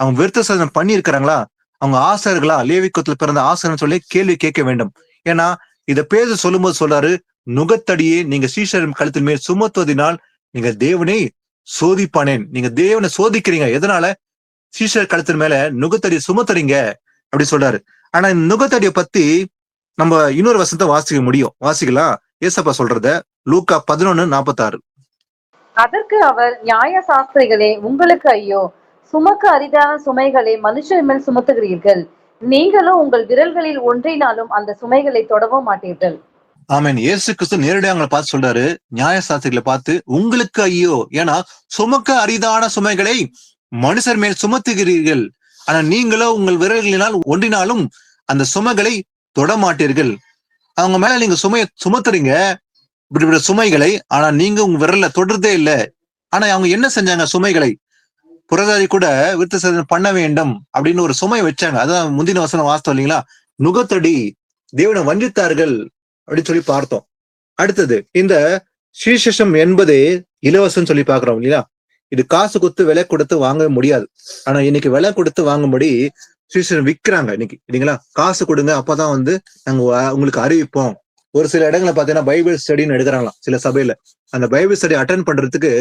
அவங்க விருத்த சேதனம் பண்ணி இருக்கிறாங்களா, அவங்க ஆசிரியர்களா, லேவிக்குத்துல பிறந்த ஆசிரியர் சொல்லி கேள்வி கேட்க வேண்டும். ஏன்னா இத பேச சொல்லும்போது சொல்றாரு, நுகத்தடியே நீங்க சீஷரின் கழுத்தின் மேல் சுமத்துவதினால் நீங்க தேவனை சோதிப்பானேன். நீங்க தேவனை சோதிக்கிறீங்க, எதனால? சீஷர் கழுத்தின் மேல நுகத்தடி சுமத்துறீங்க அப்படி சொல்றாரு. ஆனா இந்த நுகத்தடியை பத்தி நம்ம இன்னொரு வசனத்தை வாசிக்க முடியும், வாசிக்கலாம். ஏசப்பா சொல்றத லூக்கா 11:46. அதற்கு அவர், நியாய சாஸ்திரிகளே, உங்களுக்கு ஐயோ, சுமக்க அரிதான சுமைகளை மனுஷர் மேல் சுமத்துகிறீர்கள், நீங்களும் உங்கள் விரல்களில் ஒன்றினாலும் அந்த சுமைகளை தொடவும் மாட்டீர்கள். ஆமென். இயேசு கிறிஸ்து நேரடியாக அவங்களை பார்த்து சொல்றாரு, நியாய சாஸ்திரிகளை பார்த்து உங்களுக்கு ஐயோ, ஏன்னா சுமக்க அரிதான சுமைகளை மனுஷர் மேல் சுமத்துகிறீர்கள், ஆனா நீங்களோ உங்கள் விரல்களினால் ஒன்றினாலும் அந்த சுமைகளை தொட மாட்டீர்கள். அவங்க மேல நீங்க சுமத்துறீங்க இப்படி சுமைகளை, ஆனா நீங்க உங்க விரல்ல தொடுறதே இல்லை. ஆனா அவங்க என்ன செஞ்சாங்க, சுமைகளை புறதாரி கூட விருத்த சேதனம் பண்ண வேண்டும் அப்படின்னு ஒரு சுமை வச்சாங்க. அதான் முந்தின வசனம் வாஸ்தவம் இல்லைங்களா. நுகத்தடி தேவனை வஞ்சித்தார்கள் அப்படின்னு சொல்லி பார்த்தோம். அடுத்தது இந்த ஸ்ரீசேஷம் என்பதே இலவசம் சொல்லி பாக்குறோம் இல்லையா. இது காசு கொடுத்து விலை கொடுத்து வாங்க முடியாது. ஆனா இன்னைக்கு விலை கொடுத்து வாங்கும்படி ஸ்ரீசேஷம் விற்கிறாங்க இன்னைக்கு இல்லைங்களா. காசு கொடுங்க, அப்பதான் வந்து நாங்க உங்களுக்கு அறிவிப்போம். ஒரு சில இடங்களை பாத்தீங்கன்னா பைபிள் ஸ்டடின்னு எடுக்கிறாங்களாம் சில சபையில. அந்த பைபிள் ஸ்டடி அட்டென்ட் பண்றதுக்கு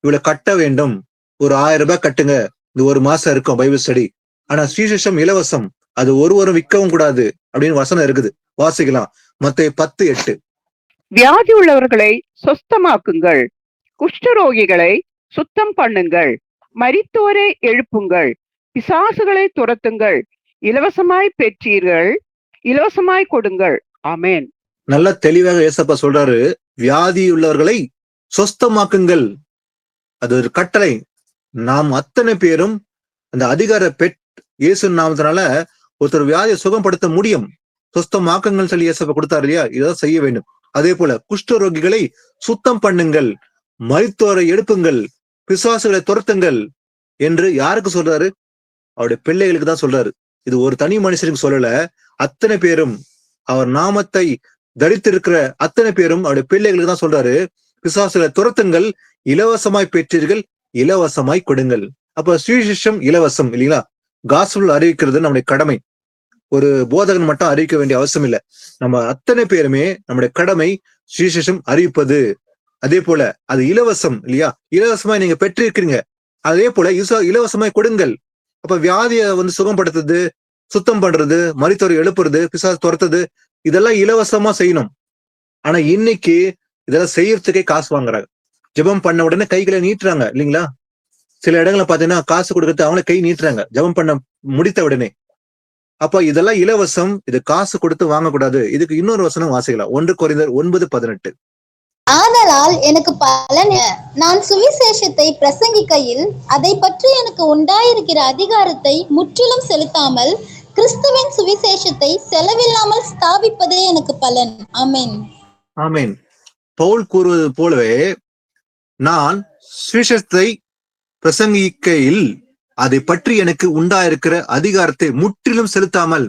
இவ்வளவு கட்ட வேண்டும், ஒரு 1000 ரூபாய் கட்டுங்க, இது ஒரு மாசம் இருக்கும் பைபிள் ஸ்டடி. ஆனா ஸ்ரீசேஷம் இலவசம், அது ஒருவரும் விற்கவும் கூடாது அப்படின்னு வசனம் இருக்குது, வாசிக்கலாம். மத்தேயு 10:8. வியாதி உள்ளவர்களை சொஸ்தமாக்குங்கள், குஷ்டரோகிகளை சுத்தம் பண்ணுங்கள், மரித்தோரை எழுப்புங்கள், பிசாசுகளை துரத்துங்கள், இலவசமாய் பெற்றீர்கள், இலவசமாய் கொடுங்கள். ஆமென். நல்ல தெளிவாக ஏசப்பா சொல்றாரு, வியாதி உள்ளவர்களை சொஸ்தமாக்குங்கள். அது ஒரு கட்டளை. நாம் அத்தனை பேரும் அந்த அதிகார இயேசு நாமத்தினால ஒருத்தர் வியாதியை சுகப்படுத்த முடியும். சொஸ்தமாக்குங்கள் சொல்லி ஏசப்பா கொடுத்தாரு இல்லையா, இதான் செய்ய வேண்டும். அதே போல குஷ்டரோகிகளை சுத்தம் பண்ணுங்கள், மரித்தோரை எழுப்புங்கள், பிசாசுகளை துரத்துங்கள் என்று யாருக்கு சொல்றாரு? அவருடைய பிள்ளைகளுக்கு தான் சொல்றாரு. இது ஒரு தனி மனுஷனுக்கு சொல்லல, அத்தனை பேரும் அவர் நாமத்தை தரித்திருக்கிற அத்தனை பேரும் அவருடைய பிள்ளைகளுக்கு தான் சொல்றாரு. பிசாசுகளை துரத்துங்கள், இலவசமாய் பெற்றீர்கள், இலவசமாய் கொடுங்கள். அப்ப சுவிசேஷம் இலவசம் இல்லைங்களா. காஸ்பல் அறிவிக்கிறது நம்முடைய கடமை. ஒரு போதகன் மட்டும் அறிவிக்க வேண்டிய அவசியம் இல்லை. நம்ம அத்தனை பேருமே நம்முடைய கடமை சுவிசேஷம் அறிவிப்பது. அதே போல அது இலவசம் இல்லையா? இலவசமா நீங்க பெற்றிருக்கிறீங்க. அதே போல இலவசமாய் கொடுங்கள். அப்ப வியாதியை சுகப்படுத்துறது, சுத்தம் பண்றது, மரித்தோரை எழுப்புறது, பிசாசு துரத்துறது, இதெல்லாம் இலவசமா செய்யணும். ஆனா இன்னைக்கு இதெல்லாம் செய்யறதுக்கே காசு வாங்குறாங்க. ஜெபம் பண்ண உடனே கைகளை நீட்டுறாங்க இல்லைங்களா? சில இடங்களை பாத்தீங்கன்னா காசு கொடுக்கறது அவங்களே கை நீட்டுறாங்க ஜெபம் பண்ண முடித்த உடனே. அப்ப இதெல்லாம் இலவசம், இது காசு கொடுத்து வாங்கக்கூடாது. இதுக்கு இன்னொரு வசனம் வாசிக்கலாம். 1 கொரிந்தியர் 9:18. ஆதலால் எனக்கு பலன் நான் சுவிசேஷத்தை பிரசங்கிக்கையில் அதை பற்றி எனக்கு உண்டாயிருக்கிற அதிகாரத்தை முற்றிலும் செலுத்தாமல் கிறிஸ்துவின் சுவிசேஷத்தை செலவில்லாமல் ஸ்தாபிப்பதே எனக்கு பலன். ஆமென். ஆமென். பவுல் கூறுவது போலவே நான் சுவிசேஷத்தை பிரசங்கிக்கையில் அதை பற்றி எனக்கு உண்டாயிருக்கிற அதிகாரத்தை முற்றிலும் செலுத்தாமல்,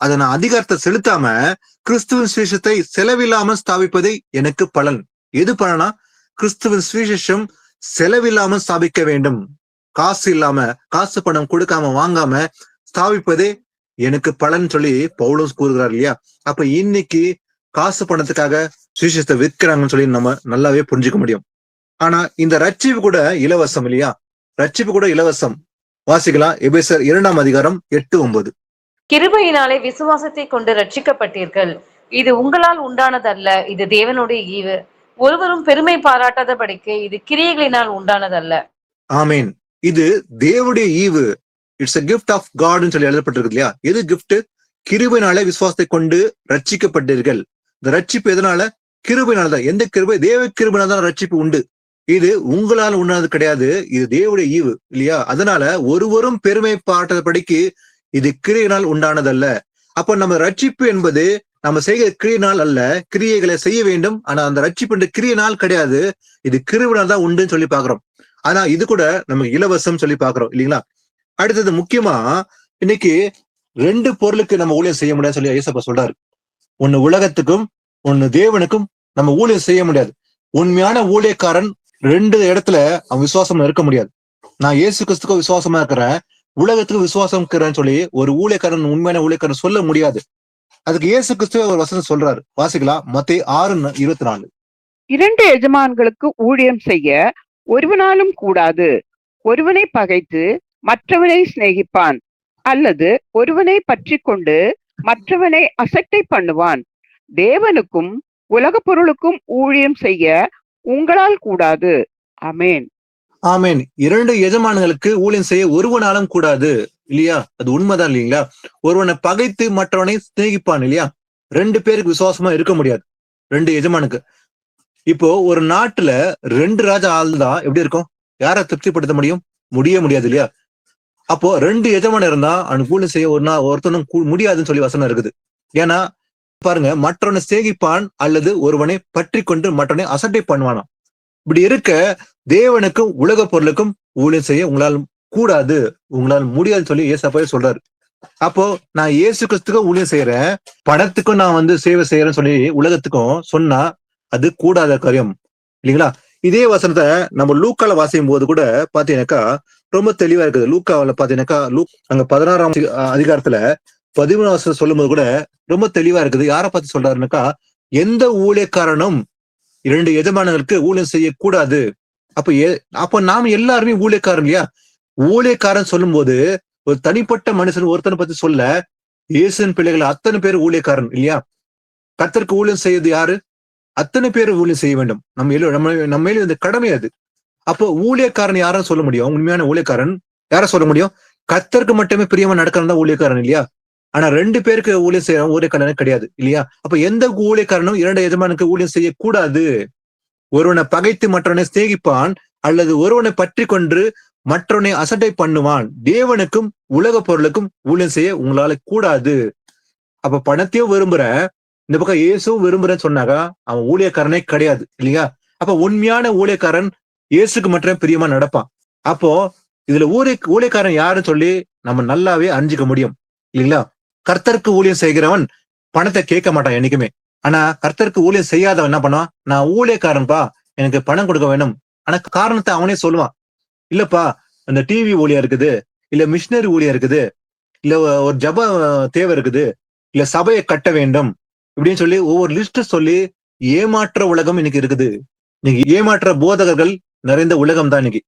அதை நான் அதிகாரத்தை செலுத்தாம கிறிஸ்துவின் சுவிசேஷத்தை செலவில்லாமல் ஸ்தாபிப்பதை எனக்கு பலன். எது பலனா? கிறிஸ்துவின் சுவிசேஷம் செலவில்லாமல் ஸ்தாபிக்க வேண்டும். காசு இல்லாம, காசு பணம் கொடுக்காம வாங்காம ஸ்தாபிப்பதே எனக்கு பலன் சொல்லி பவுலும் கூறுகிறார் இல்லையா? அப்ப இன்னைக்கு காசு பணத்துக்காக சுவிசேஷத்தை விற்கிறாங்கன்னு சொல்லி நம்ம நல்லாவே புரிஞ்சுக்க முடியும். ஆனா இந்த ரட்சிப்பு கூட இலவசம் இல்லையா? ரட்சிப்பு கூட இலவசம். வாசிக்கலாம். எபேசியர் 2:8-9. கிருபையினாலே விசுவாசத்தை கொண்டு ரட்சிக்கப்பட்டீர்கள். இது உங்களால் உண்டானதல்ல, இது தேவனுடைய ஈவு. ஒருவரும் பெருமை பாராட்டாதபடிக்கு இது கிரியைகளினால் உண்டானதல்ல. ஆமீன். இது தேவனுடைய ஈவு. It's a gift of God சொல்லி எழுதப்பட்டிருக்கு இல்லையா? எது கிஃப்ட்? கிருபையினாலே விசுவாசத்தை கொண்டு ரட்சிக்கப்பட்டீர்கள். இந்த ரட்சிப்பு எதனால? கிருபையினால்தான். எந்த கிருபை? தேவ கிருபையினால தான் ரட்சிப்பு உண்டு. இது உங்களால் உண்டானது கிடையாது, இது தேவனுடைய ஈவு இல்லையா? அதனால ஒருவரும் பெருமை பாராட்டாதபடிக்கு இது கிரியையினால் உண்டானதல்ல. அப்ப நம்ம ரட்சிப்பு என்பது நம்ம செய்கிற கிரியையினால் அல்ல, கிரியைகளை செய்ய வேண்டும். ஆனா அந்த ரட்சிப்பு என்ற கிரியையினால் கிடையாது, இது கிருபையினால் தான் உண்டுன்னு சொல்லி பாக்குறோம். ஆனா இது கூட நமக்கு இலவசம் சொல்லி பாக்குறோம் இல்லைங்களா? அடுத்தது முக்கியமா இன்னைக்கு 2 பொருளுக்கு நம்ம ஊழியம் செய்ய முடியாது சொல்லி ஏசப்பா சொல்றாரு. ஒண்ணு உலகத்துக்கும் ஒண்ணு தேவனுக்கும் நம்ம ஊழியம் செய்ய முடியாது. உண்மையான ஊழியக்காரன் 2 இடத்துல அவன் விசுவாசமா இருக்க முடியாது. நான் இயேசு கிறிஸ்துக்கு விசுவாசமா இருக்கிறேன், உலகத்துக்கு விசுவாசம் இருக்கிறேன்னு சொல்லி ஒரு ஊழியக்காரன், உண்மையான ஊழியக்காரன் சொல்ல முடியாது. அதுக்கு இயேசு கிறிஸ்துவ ஒரு வசனம் சொல்றாரு. வாசிக்கலாம். மத்தேயு 6:24. 2 எஜமான்களுக்கு ஊழியம் செய்ய ஒருவனாலும் கூடாது. ஒருவனை பகைத்து மற்றவனை சிநேகிப்பான், அல்லது ஒருவனை பற்றி கொண்டு மற்றவனை அசட்டை பண்ணுவான். தேவனுக்கும் உலக பொருளுக்கும் ஊழியம் செய்ய உங்களால் கூடாது. ஆமேன். ஆமேன். 2 எஜமான்களுக்கு ஊழியம் செய்ய ஒருவனாலும் கூடாது இல்லையா? அது உண்மைதான் இல்லைங்களா? ஒருவனை பகைத்து மற்றவனை சிநேகிப்பான் இல்லையா? 2 பேருக்கு விசுவாசமா இருக்க முடியாது, 2 எஜமானுக்கு. இப்போ ஒரு நாட்டுல 2 ராஜா ஆள்தான் எப்படி இருக்கும்? யாரை திருப்திப்படுத்த முடியும்? முடியாது இல்லையா? அப்போ 2 எஜமான் இருந்தா அவனுக்கு ஊழியம் செய்ய ஒருத்தனும் முடியாதுன்னு சொல்லி வசனம் இருக்குது. ஏன்னா பாருங்க, மற்றவனை சேகிப்பான் அல்லது ஒருவனை பற்றி கொண்டு மற்றவனை அசட்டை பண்ணுவானாம். இப்படி இருக்க தேவனுக்கும் உலக பொருளுக்கும் ஊழியம் செய்ய உங்களால் கூடாது, உங்களால் முடியாதுன்னு சொல்லி ஏசப்பாவே சொல்றாரு. அப்போ நான் இயேசு கிறிஸ்துக்கும் ஊழியம் செய்யறேன், பணத்துக்கும் நான் சேவை செய்யறேன்னு சொல்லி உலகத்துக்கும் சொன்னா அது கூடாத காரியம் இல்லைங்களா? இதே வசனத்தை நம்ம லூக்கால வாசிக்கும் போது கூட பாத்தீங்கன்னாக்கா ரொம்ப தெளிவா இருக்குது. லூக்காவில பாத்தீங்கன்னாக்கா அங்க 16ஆம் அதிகாரத்துல 13 வருஷம் சொல்லும் போது கூட ரொம்ப தெளிவா இருக்குது. யாரை பத்தி சொல்றாருனாக்கா, எந்த ஊழியக்காரனும் 2 எஜமானங்களுக்கு ஊழியம் செய்யக்கூடாது. அப்ப நாம எல்லாருமே ஊழியக்காரன் இல்லையா? ஊழியக்காரன் சொல்லும் போது ஒரு தனிப்பட்ட மனுஷன் ஒருத்தனை பத்தி சொல்ல, இயேசுவின் பிள்ளைகள் அத்தனை பேர் ஊழியக்காரன் இல்லையா? கர்த்தருக்கு ஊழியம் செய்யறது யாரு? அத்தனை பேர் ஊழியம் செய்ய வேண்டும். நம்ம மேல இந்த கடமை அது. அப்போ ஊழியக்காரன் யாரும் சொல்ல முடியும்? உண்மையான ஊழியக்காரன் யார சொல்ல முடியும்? கர்த்தருக்கு மட்டுமே பிரியமா நடக்கிறதா தான் ஊழியக்காரன் இல்லையா? ஆனா 2 பேருக்கு ஊழியம் செய்யறோம் ஊழியக்காரனே கிடையாது இல்லையா? அப்ப எந்த ஊழியக்காரனும் 2 எஜமானுக்கு ஊழியம் செய்யக்கூடாது. ஒருவனை பகைத்து மற்றவனை சிநேகிப்பான், அல்லது ஒருவனை பற்றி கொண்டு மற்றவனை அசட்டை பண்ணுவான். தேவனுக்கும் உலக பொருளுக்கும் ஊழியம் செய்ய உங்களால கூடாது. அப்ப பணத்தையும் விரும்புறேன், இந்த பக்கம் இயேசுவும் விரும்புறேன்னு சொன்னாக்கா அவன் ஊழியக்காரனே கிடையாது இல்லையா? அப்ப உண்மையான ஊழியக்காரன் இயேசுக்கு மட்டும் பிரியமா நடப்பான். அப்போ இதுல ஊழியக்காரன் யாருன்னு சொல்லி நம்ம நல்லாவே அறிஞ்சிக்க முடியும் இல்லைங்களா? கர்த்தருக்கு ஊழியம் செய்கிறவன் பணத்தை கேட்க மாட்டான் என்னைக்குமே. ஆனா கர்த்தருக்கு ஊழியம் செய்யாதவன் என்ன பண்ணுவான்? நான் ஊழியக்காரன்பா, எனக்கு பணம் கொடுக்க வேணும். ஆனா காரணத்தை அவனே சொல்லுவான். இல்லப்பா, அந்த டிவி ஊழியம் இருக்குது, இல்ல மிஷினரி ஊழியம் இருக்குது, இல்ல ஒரு ஜப தேவை இருக்குது, இல்ல சபையை கட்ட வேண்டும் இப்படின்னு சொல்லி ஒவ்வொரு லிஸ்ட் சொல்லி ஏமாற்ற உலகம் இன்னைக்கு இருக்குது. நீங்க ஏமாற்ற போதகர்கள் நிறைந்த உலகம் தான் இன்னைக்கு.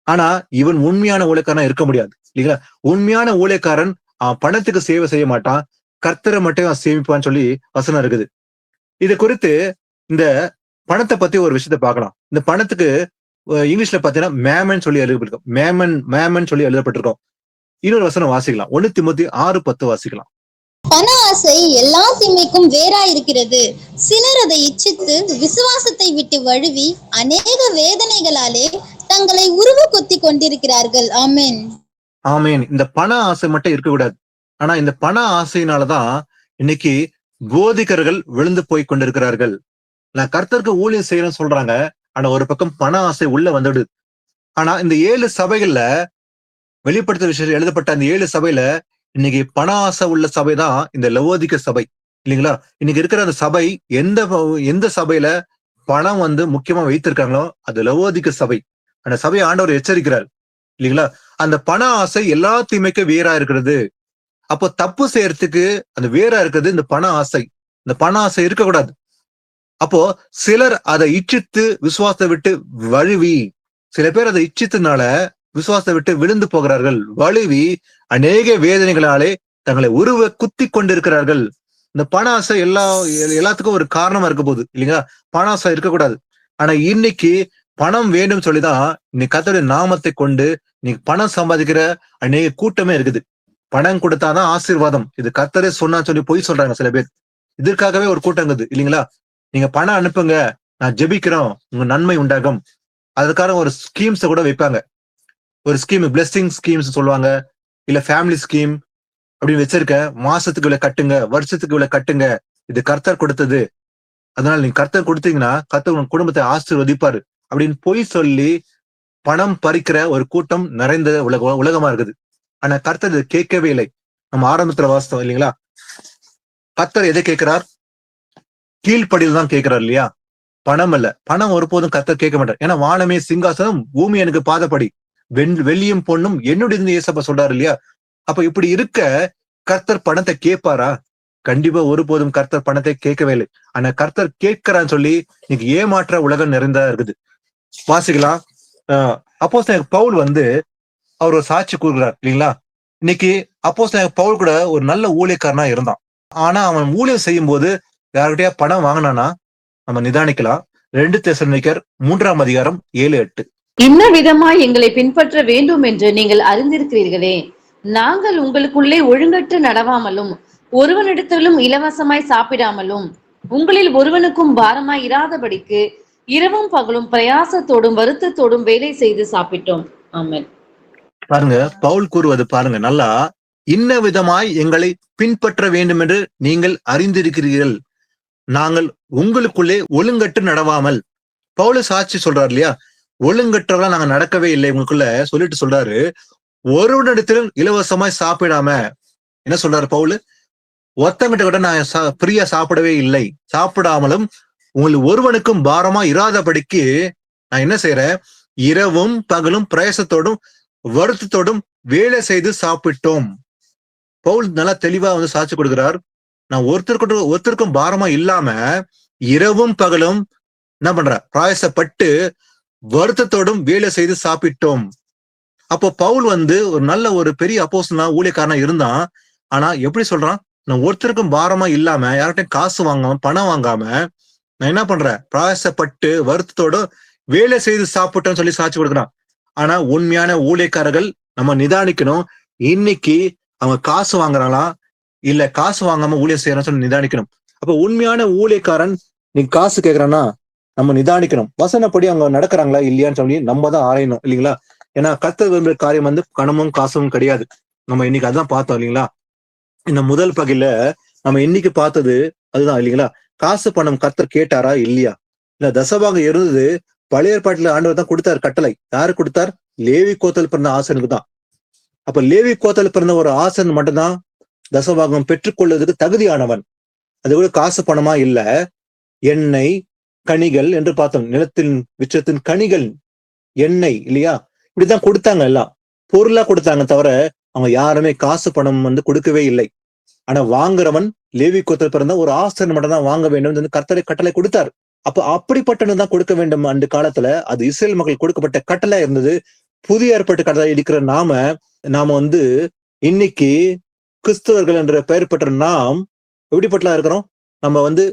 ஆனா இவன் உண்மையான ஊழியக்காரனா இருக்க முடியாது இல்லைங்களா? உண்மையான ஊழியக்காரன் அவன் பணத்துக்கு சேவை செய்ய மாட்டான், கர்த்தரை மட்டும் அவன் சேமிப்பான்னு சொல்லி வசனம் இருக்குது. இது குறித்து இந்த பணத்தை பத்தி ஒரு விஷயத்த பார்க்கலாம். இந்த பணத்துக்கு இங்கிலீஷ்ல பாத்தீங்கன்னா மேமன் சொல்லி எழுதப்பட்டிருக்கும். மேமன் சொல்லி எழுதப்பட்டிருக்கும். இன்னொரு வசனம் வாசிக்கலாம். 1 தீமோத்தேயு 6:10 வாசிக்கலாம். பண ஆசை எல்லா தீமைக்கும் வேறாயிருக்கிறது. சிலர் அதை இச்சித்து விசுவாசத்தை விட்டு வழுவி அநேக வேதனைகளாலே தங்களை உருவ குத்தி கொண்டிருக்கிறார்கள். ஆமென். ஆமேன். இந்த பண ஆசை மட்டும் இருக்கக்கூடாது. ஆனா இந்த பண ஆசையினாலதான் இன்னைக்கு போதிகர்கள் விழுந்து போய் கொண்டிருக்கிறார்கள். நான் கர்த்தருக்கு ஊழியம் செய்யறேன்னு சொல்றாங்க, ஆனா ஒரு பக்கம் பண ஆசை உள்ள வந்துடுது. ஆனா இந்த 7 சபைகள்ல வெளிப்படுத்த விஷயம் எழுதப்பட்ட அந்த 7 சபையில இன்னைக்கு பண ஆசை உள்ள சபை தான் இந்த லவோதிக்க சபை இல்லைங்களா? இன்னைக்கு இருக்கிற அந்த சபை எந்த சபையில பணம் முக்கியமா வைத்திருக்காங்களோ அது லவோதிக்க சபை. அந்த சபையை ஆண்டவர் எச்சரிக்கிறார் இல்லைங்களா? அந்த பண ஆசை எல்லா தீமைக்கும் வேறா இருக்கிறது. அப்போ தப்பு செய்யறதுக்கு அந்த வேறா இருக்கிறது இந்த பண ஆசை. இந்த பண ஆசை இருக்கக்கூடாது. அப்போ சிலர் அதை இச்சித்து விசுவாசத்தை விட்டு வழுவி, சில பேர் அதை இச்சித்தனால விசுவாசத்தை விட்டு விழுந்து போகிறார்கள், வழுவி அநேக வேதனைகளாலே தங்களை உருவ குத்தி கொண்டிருக்கிறார்கள். இந்த பண ஆசை எல்லாத்துக்கும் ஒரு காரணமா இருக்க போகுது இல்லைங்களா? பண ஆசை இருக்கக்கூடாது. ஆனா இன்னைக்கு பணம் வேண்டும் சொல்லிதான் இன்னைக்கு கர்த்தருடைய நாமத்தை கொண்டு இன்னைக்கு பணம் சம்பாதிக்கிற அநேக கூட்டமே இருக்குது. பணம் கொடுத்தாதான் ஆசீர்வாதம், இது கர்த்தரே சொன்னா சொல்லி பொய் சொல்றாங்க சில பேர். இதற்காகவே ஒரு கூட்டம் இருக்குது இல்லைங்களா? நீங்க பணம் அனுப்புங்க, நான் ஜெபிக்கிறோம், உங்க நன்மை உண்டாகும். அதுக்காக ஒரு ஸ்கீம்ஸ கூட வைப்பாங்க. ஒரு ஸ்கீம், பிளெஸிங் ஸ்கீம்ஸ் சொல்லுவாங்க, இல்ல ஃபேமிலி ஸ்கீம் அப்படின்னு வச்சிருக்க. மாசத்துக்கு இவ்வளவு கட்டுங்க, வருஷத்துக்கு இவ்வளவு கட்டுங்க, இது கர்த்தர் கொடுத்தது, அதனால நீங்க கர்த்தர் கொடுத்தீங்கன்னா கர்த்தர் உங்க குடும்பத்தை ஆசீர்வதிப்பாரு அப்படின்னு பொய் சொல்லி பணம் பறிக்கிற ஒரு கூட்டம் நிறைந்த உலகமா இருக்குது. ஆனா கர்த்தர் இதை கேட்கவே இல்லை. நம்ம ஆரம்பத்துல வாசித்தோம் இல்லைங்களா? கர்த்தர் எதை கேட்கிறார்? கீழ்ப்படியில் தான் கேட்கிறார் இல்லையா? பணம் அல்ல. பணம் ஒருபோதும் கர்த்தர் கேட்க மாட்டார். ஏன்னா வானமே சிங்காசனம், பூமி எனக்கு பாதப்படி, வெள்ளியும் பொண்ணும் என்னுடைய ஏசப்பா சொல்றாரு இல்லையா? அப்ப இப்படி இருக்க கர்த்தர் பணத்தை கேட்பாரா? கண்டிப்பா ஒருபோதும் கர்த்தர் பணத்தை கேட்கவே இல்லை. ஆனா கர்த்தர் கேட்கிறான்னு சொல்லி இன்னைக்கு ஏமாற்ற உலகம் நிறைந்தா இருக்குது. வாசிக்கலாம். அப்போஸ்தலன் பவுல் அவர் ஒரு சாட்சி கூறுகிறார் இல்லைங்களா? இன்னைக்கு அப்போஸ்தலன் பவுல் கூட ஒரு நல்ல ஊழியக்காரனா இருந்தான். ஆனா அவன் ஊழியம் செய்யும் போது யார்கிட்டயா பணம் வாங்கினானா நம்ம நிதானிக்கலாம். 2 தெசலோனிக்கர் 3:7-8. இன்ன விதமாய் எங்களை பின்பற்ற வேண்டும் என்று நீங்கள் அறிந்திருக்கிறீர்களே. நாங்கள் உங்களுக்குள்ளே ஒழுங்கற்று நடவாமலும் ஒருவனிடத்திலும் இலவசமாய் சாப்பிடாமலும் உங்களில் ஒருவனுக்கும் பாரமாய் இராதபடிக்கு இரவும் பகலும் பிரயாசத்தோடும் வருத்தத்தோடும் வேலை செய்து சாப்பிட்டோம். ஆமென். பாருங்க, பவுல் கூறுவது பாருங்க நல்லா. இன்ன விதமாய் எங்களை பின்பற்ற வேண்டும் என்று நீங்கள் அறிந்திருக்கிறீர்கள், நாங்கள் உங்களுக்குள்ளே ஒழுங்கற்று நடவாமல். பவுல் சாட்சி சொல்றாரு இல்லையா? ஒழுங்கற்றவெல்லாம் நாங்க நடக்கவே இல்லை உங்களுக்குள்ள சொல்லிட்டு சொல்றாரு. ஒருவனிடத்திலும் இலவசமாய் சாப்பிடாம, என்ன சொல்றாரு பவுல்? ஒருத்தங்கிட்ட கூட நான் பிரியா சாப்பிடவே இல்லை, சாப்பிடாமலும் உங்களுக்கு ஒருவனுக்கும் பாரமா இராதபடிக்கு நான் என்ன செய்யறேன்? இரவும் பகலும் பிரயாசத்தோடும் வருத்தத்தோடும் வேலை செய்து சாப்பிட்டோம். பவுல் நல்லா தெளிவா சாட்சி கொடுக்கிறார். நான் ஒருத்தருக்கும் பாரமா இல்லாம இரவும் பகலும் என்ன பண்ற? பிரயாசப்பட்டு வருத்தத்தோடும் வேலை செய்து சாப்பிட்டோம். அப்போ பவுல் ஒரு நல்ல ஒரு பெரிய அப்போஸ்தலனா ஊழியக்காரனா இருந்தான். ஆனா எப்படி சொல்றான்? நான் ஒருத்தருக்கும் பாரமா இல்லாம, யார்கிட்டையும் காசு வாங்காம, பணம் வாங்காம நான் என்ன பண்றேன்? பிரயாசப்பட்டு வருத்தத்தோட வேலை செய்து சாப்பிட்டோன்னு சொல்லி சாட்சி கொடுக்குறான். ஆனா உண்மையான ஊழியக்காரர்கள் நம்ம நிதானிக்கணும். இன்னைக்கு அவங்க காசு வாங்குறாங்களா இல்ல காசு வாங்காம ஊழியம் செய்யறான்னு சொல்லி நிதானிக்கணும். அப்ப உண்மையான ஊழியக்காரன் நீங்க காசு கேட்கறான்னா நம்ம நிதானிக்கணும். வசனப்படி அவங்க நடக்கிறாங்களா இல்லையான்னு சொல்லி நம்ம தான் ஆராயணும் இல்லைங்களா? ஏன்னா கர்த்தர் விரும்புற காரியம் பணமும் காசும் கிடையாது. நம்ம இன்னைக்கு அதான் பார்த்தோம் இல்லைங்களா? இந்த முதல் பகையில நம்ம இன்னைக்கு பார்த்தது அதுதான் இல்லைங்களா? காசு பணம் கர்த்தர் கேட்டாரா இல்லையா? இல்ல தசபாகம் இருந்தது பழைய ஏற்பாட்டுல ஆண்டவர் தான் கொடுத்தார் கட்டளை. யாரு கொடுத்தார்? லேவி கோத்தல் பிறந்த ஆசனுக்கு தான். அப்ப லேவி கோத்தல் பிறந்த ஒரு ஆசன் மட்டும்தான் தசபாகம் பெற்றுக்கொள்வதற்கு தகுதியானவன். அது கூட காசு பணமா இல்ல, எண்ணெய் கனிகள் என்று பார்த்தோம். நிலத்தின் விச்சத்தின் கனிகள், எண்ணெய் இல்லையா? இப்படிதான் கொடுத்தாங்க. எல்லாம் பொருளா கொடுத்தாங்க, தவிர அவங்க யாருமே காசு பணம் கொடுக்கவே இல்லை. ஆனா வாங்குறவன் லேவி கோத்திரத்துல பிறந்த ஒரு ஆசன் மட்டும் தான் வாங்க வேண்டும் கர்த்தரை கட்டளை கொடுத்தார். அப்ப அப்படிப்பட்டவனுக்கு தான் கொடுக்க வேண்டும். அந்த காலத்துல அது இஸ்ரேல் மக்கள் கொடுக்கப்பட்ட கட்டளை இருந்தது. புதிய ஏற்பட்ட கட்டளை இருக்கிற நாம வந்து இன்னைக்கு கிறிஸ்தவர்கள் என்ற பெயர் பெற்ற நாம் எப்படிப்பட்டலாம் இருக்கிறோம்? நம்ம வந்து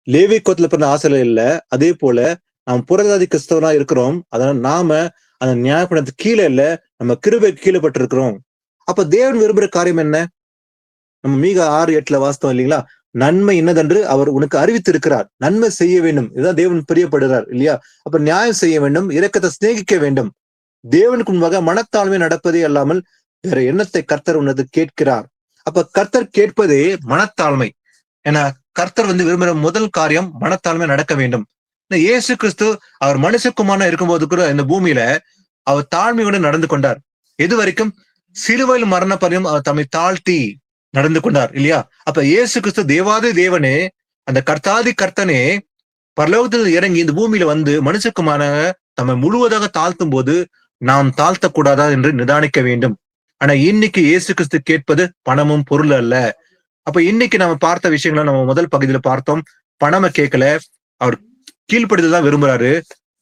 லேவி கோத்துல பிறந்த ஆசிரியர் இல்ல, அதே போல நாம் புறஜாதி கிறிஸ்தவனா இருக்கிறோம். அதனால நாம அந்த நியாயப்படத்துக்கு கீழே இல்ல, நம்ம கிருபைக்கு கீழே பட்டிருக்கிறோம். அப்ப தேவன் விரும்புற காரியம் என்ன? நம்ம மீக 6:8 வாசித்தோம் இல்லைங்களா? நன்மை இன்னதென்று அவர் உனக்கு அறிவித்திருக்கிறார். நன்மை செய்ய வேண்டும், இதுதான் தேவன் பிரியப்படுகிறார் இல்லையா? அப்ப நியாயம் செய்ய வேண்டும், இரக்கத்தை சிநேகிக்க வேண்டும். தேவனுக்கு முன்பாக மனத்தாழ்மை நடப்பதே அல்லாமல் வேற எண்ணத்தை கர்த்தர் உன்னது கேட்கிறார். அப்ப கர்த்தர் கேட்பதே மனத்தாழ்மை. ஏன்னா கர்த்தர் வந்து விரும்புகிற முதல் காரியம் மனத்தாழ்மை நடக்க வேண்டும். இயேசு கிறிஸ்து அவர் மனுஷகுமாரனா இருக்கும்போது கூட இந்த பூமியில அவர் தாழ்மையுடன் நடந்து கொண்டார். எது வரைக்கும்? சிலுவையில் மரண பரியும் அவர் தம்மை தாழ்த்தி நடந்து கொண்டார் இல்லையா? அப்ப இயேசு கிறிஸ்து தேவாதி தேவனே, அந்த கர்த்தாதி கர்த்தனே பரலோகத்தில் இறங்கி இந்த பூமியில வந்து மனுஷகுமாரனாக தம்மை முழுவதாக தாழ்த்தும் போது நாம் தாழ்த்தக்கூடாதா என்று நிதானிக்க வேண்டும். ஆனா இன்னைக்கு இயேசு கிறிஸ்து கேட்பது பணமும் பொருள் அல்ல. அப்ப இன்னைக்கு நம்ம பார்த்த விஷயங்களை நம்ம முதல் பகுதியில பார்த்தோம். பணமை கேட்கல, அவர் கீழ்ப்படுதல் தான் விரும்புறாரு.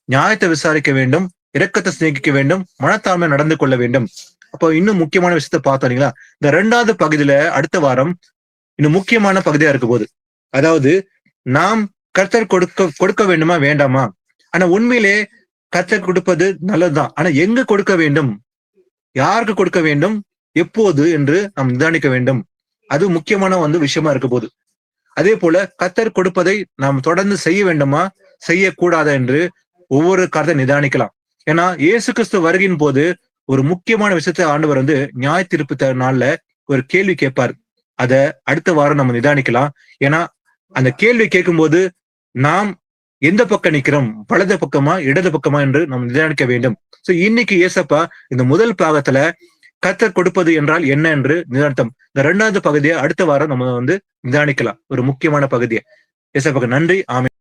நியாயத்தை விசாரிக்க வேண்டும், இரக்கத்தை சிநேகிக்க வேண்டும், மனத்தாழ்மை நடந்து கொள்ள வேண்டும். அப்போ இன்னும் முக்கியமான விஷயத்த பார்த்தோம் இல்லைங்களா? இந்த 2வது பகுதியில அடுத்த வாரம் இன்னும் முக்கியமான பகுதியா இருக்க போகுது. அதாவது நாம் கர்த்தர் கொடுக்க வேண்டுமா வேண்டாமா? ஆனா உண்மையிலே கர்த்தர் கொடுப்பது நல்லதுதான். ஆனா எங்க கொடுக்க வேண்டும், யாருக்கு கொடுக்க வேண்டும், எப்போது என்று நாம் நிதானிக்க வேண்டும். அது முக்கியமான விஷயமா இருக்க போகுது. அதே போல கர்த்தர் கொடுப்பதை நாம் தொடர்ந்து செய்ய வேண்டுமா செய்யக்கூடாதா என்று ஒவ்வொரு காரியத்தை நிதானிக்கலாம். ஏன்னா இயேசு கிறிஸ்து வருகையின் போது ஒரு முக்கியமான விஷயத்தை ஆண்டவர் வந்து நியாய தீர்ப்பு நாள்ல ஒரு கேள்வி கேட்பார். அத அடுத்த வாரம் நம்ம நிதானிக்கலாம். ஏன்னா அந்த கேள்வி கேட்கும் போது நாம் எந்த பக்கம் நிக்கிறோம், வலது பக்கமா இடது பக்கமா என்று நாம் நிதானிக்க வேண்டும். சோ இன்னைக்கு ஏசப்பா இந்த முதல் பாகத்துல கர்த்தர் கொடுப்பது என்றால் என்ன என்று நிதானித்தோம். இந்த 2வது பகுதியை அடுத்த வாரம் நம்ம நிதானிக்கலாம், ஒரு முக்கியமான பகுதியை. ஏசப்பாக்கு நன்றி. ஆமென்.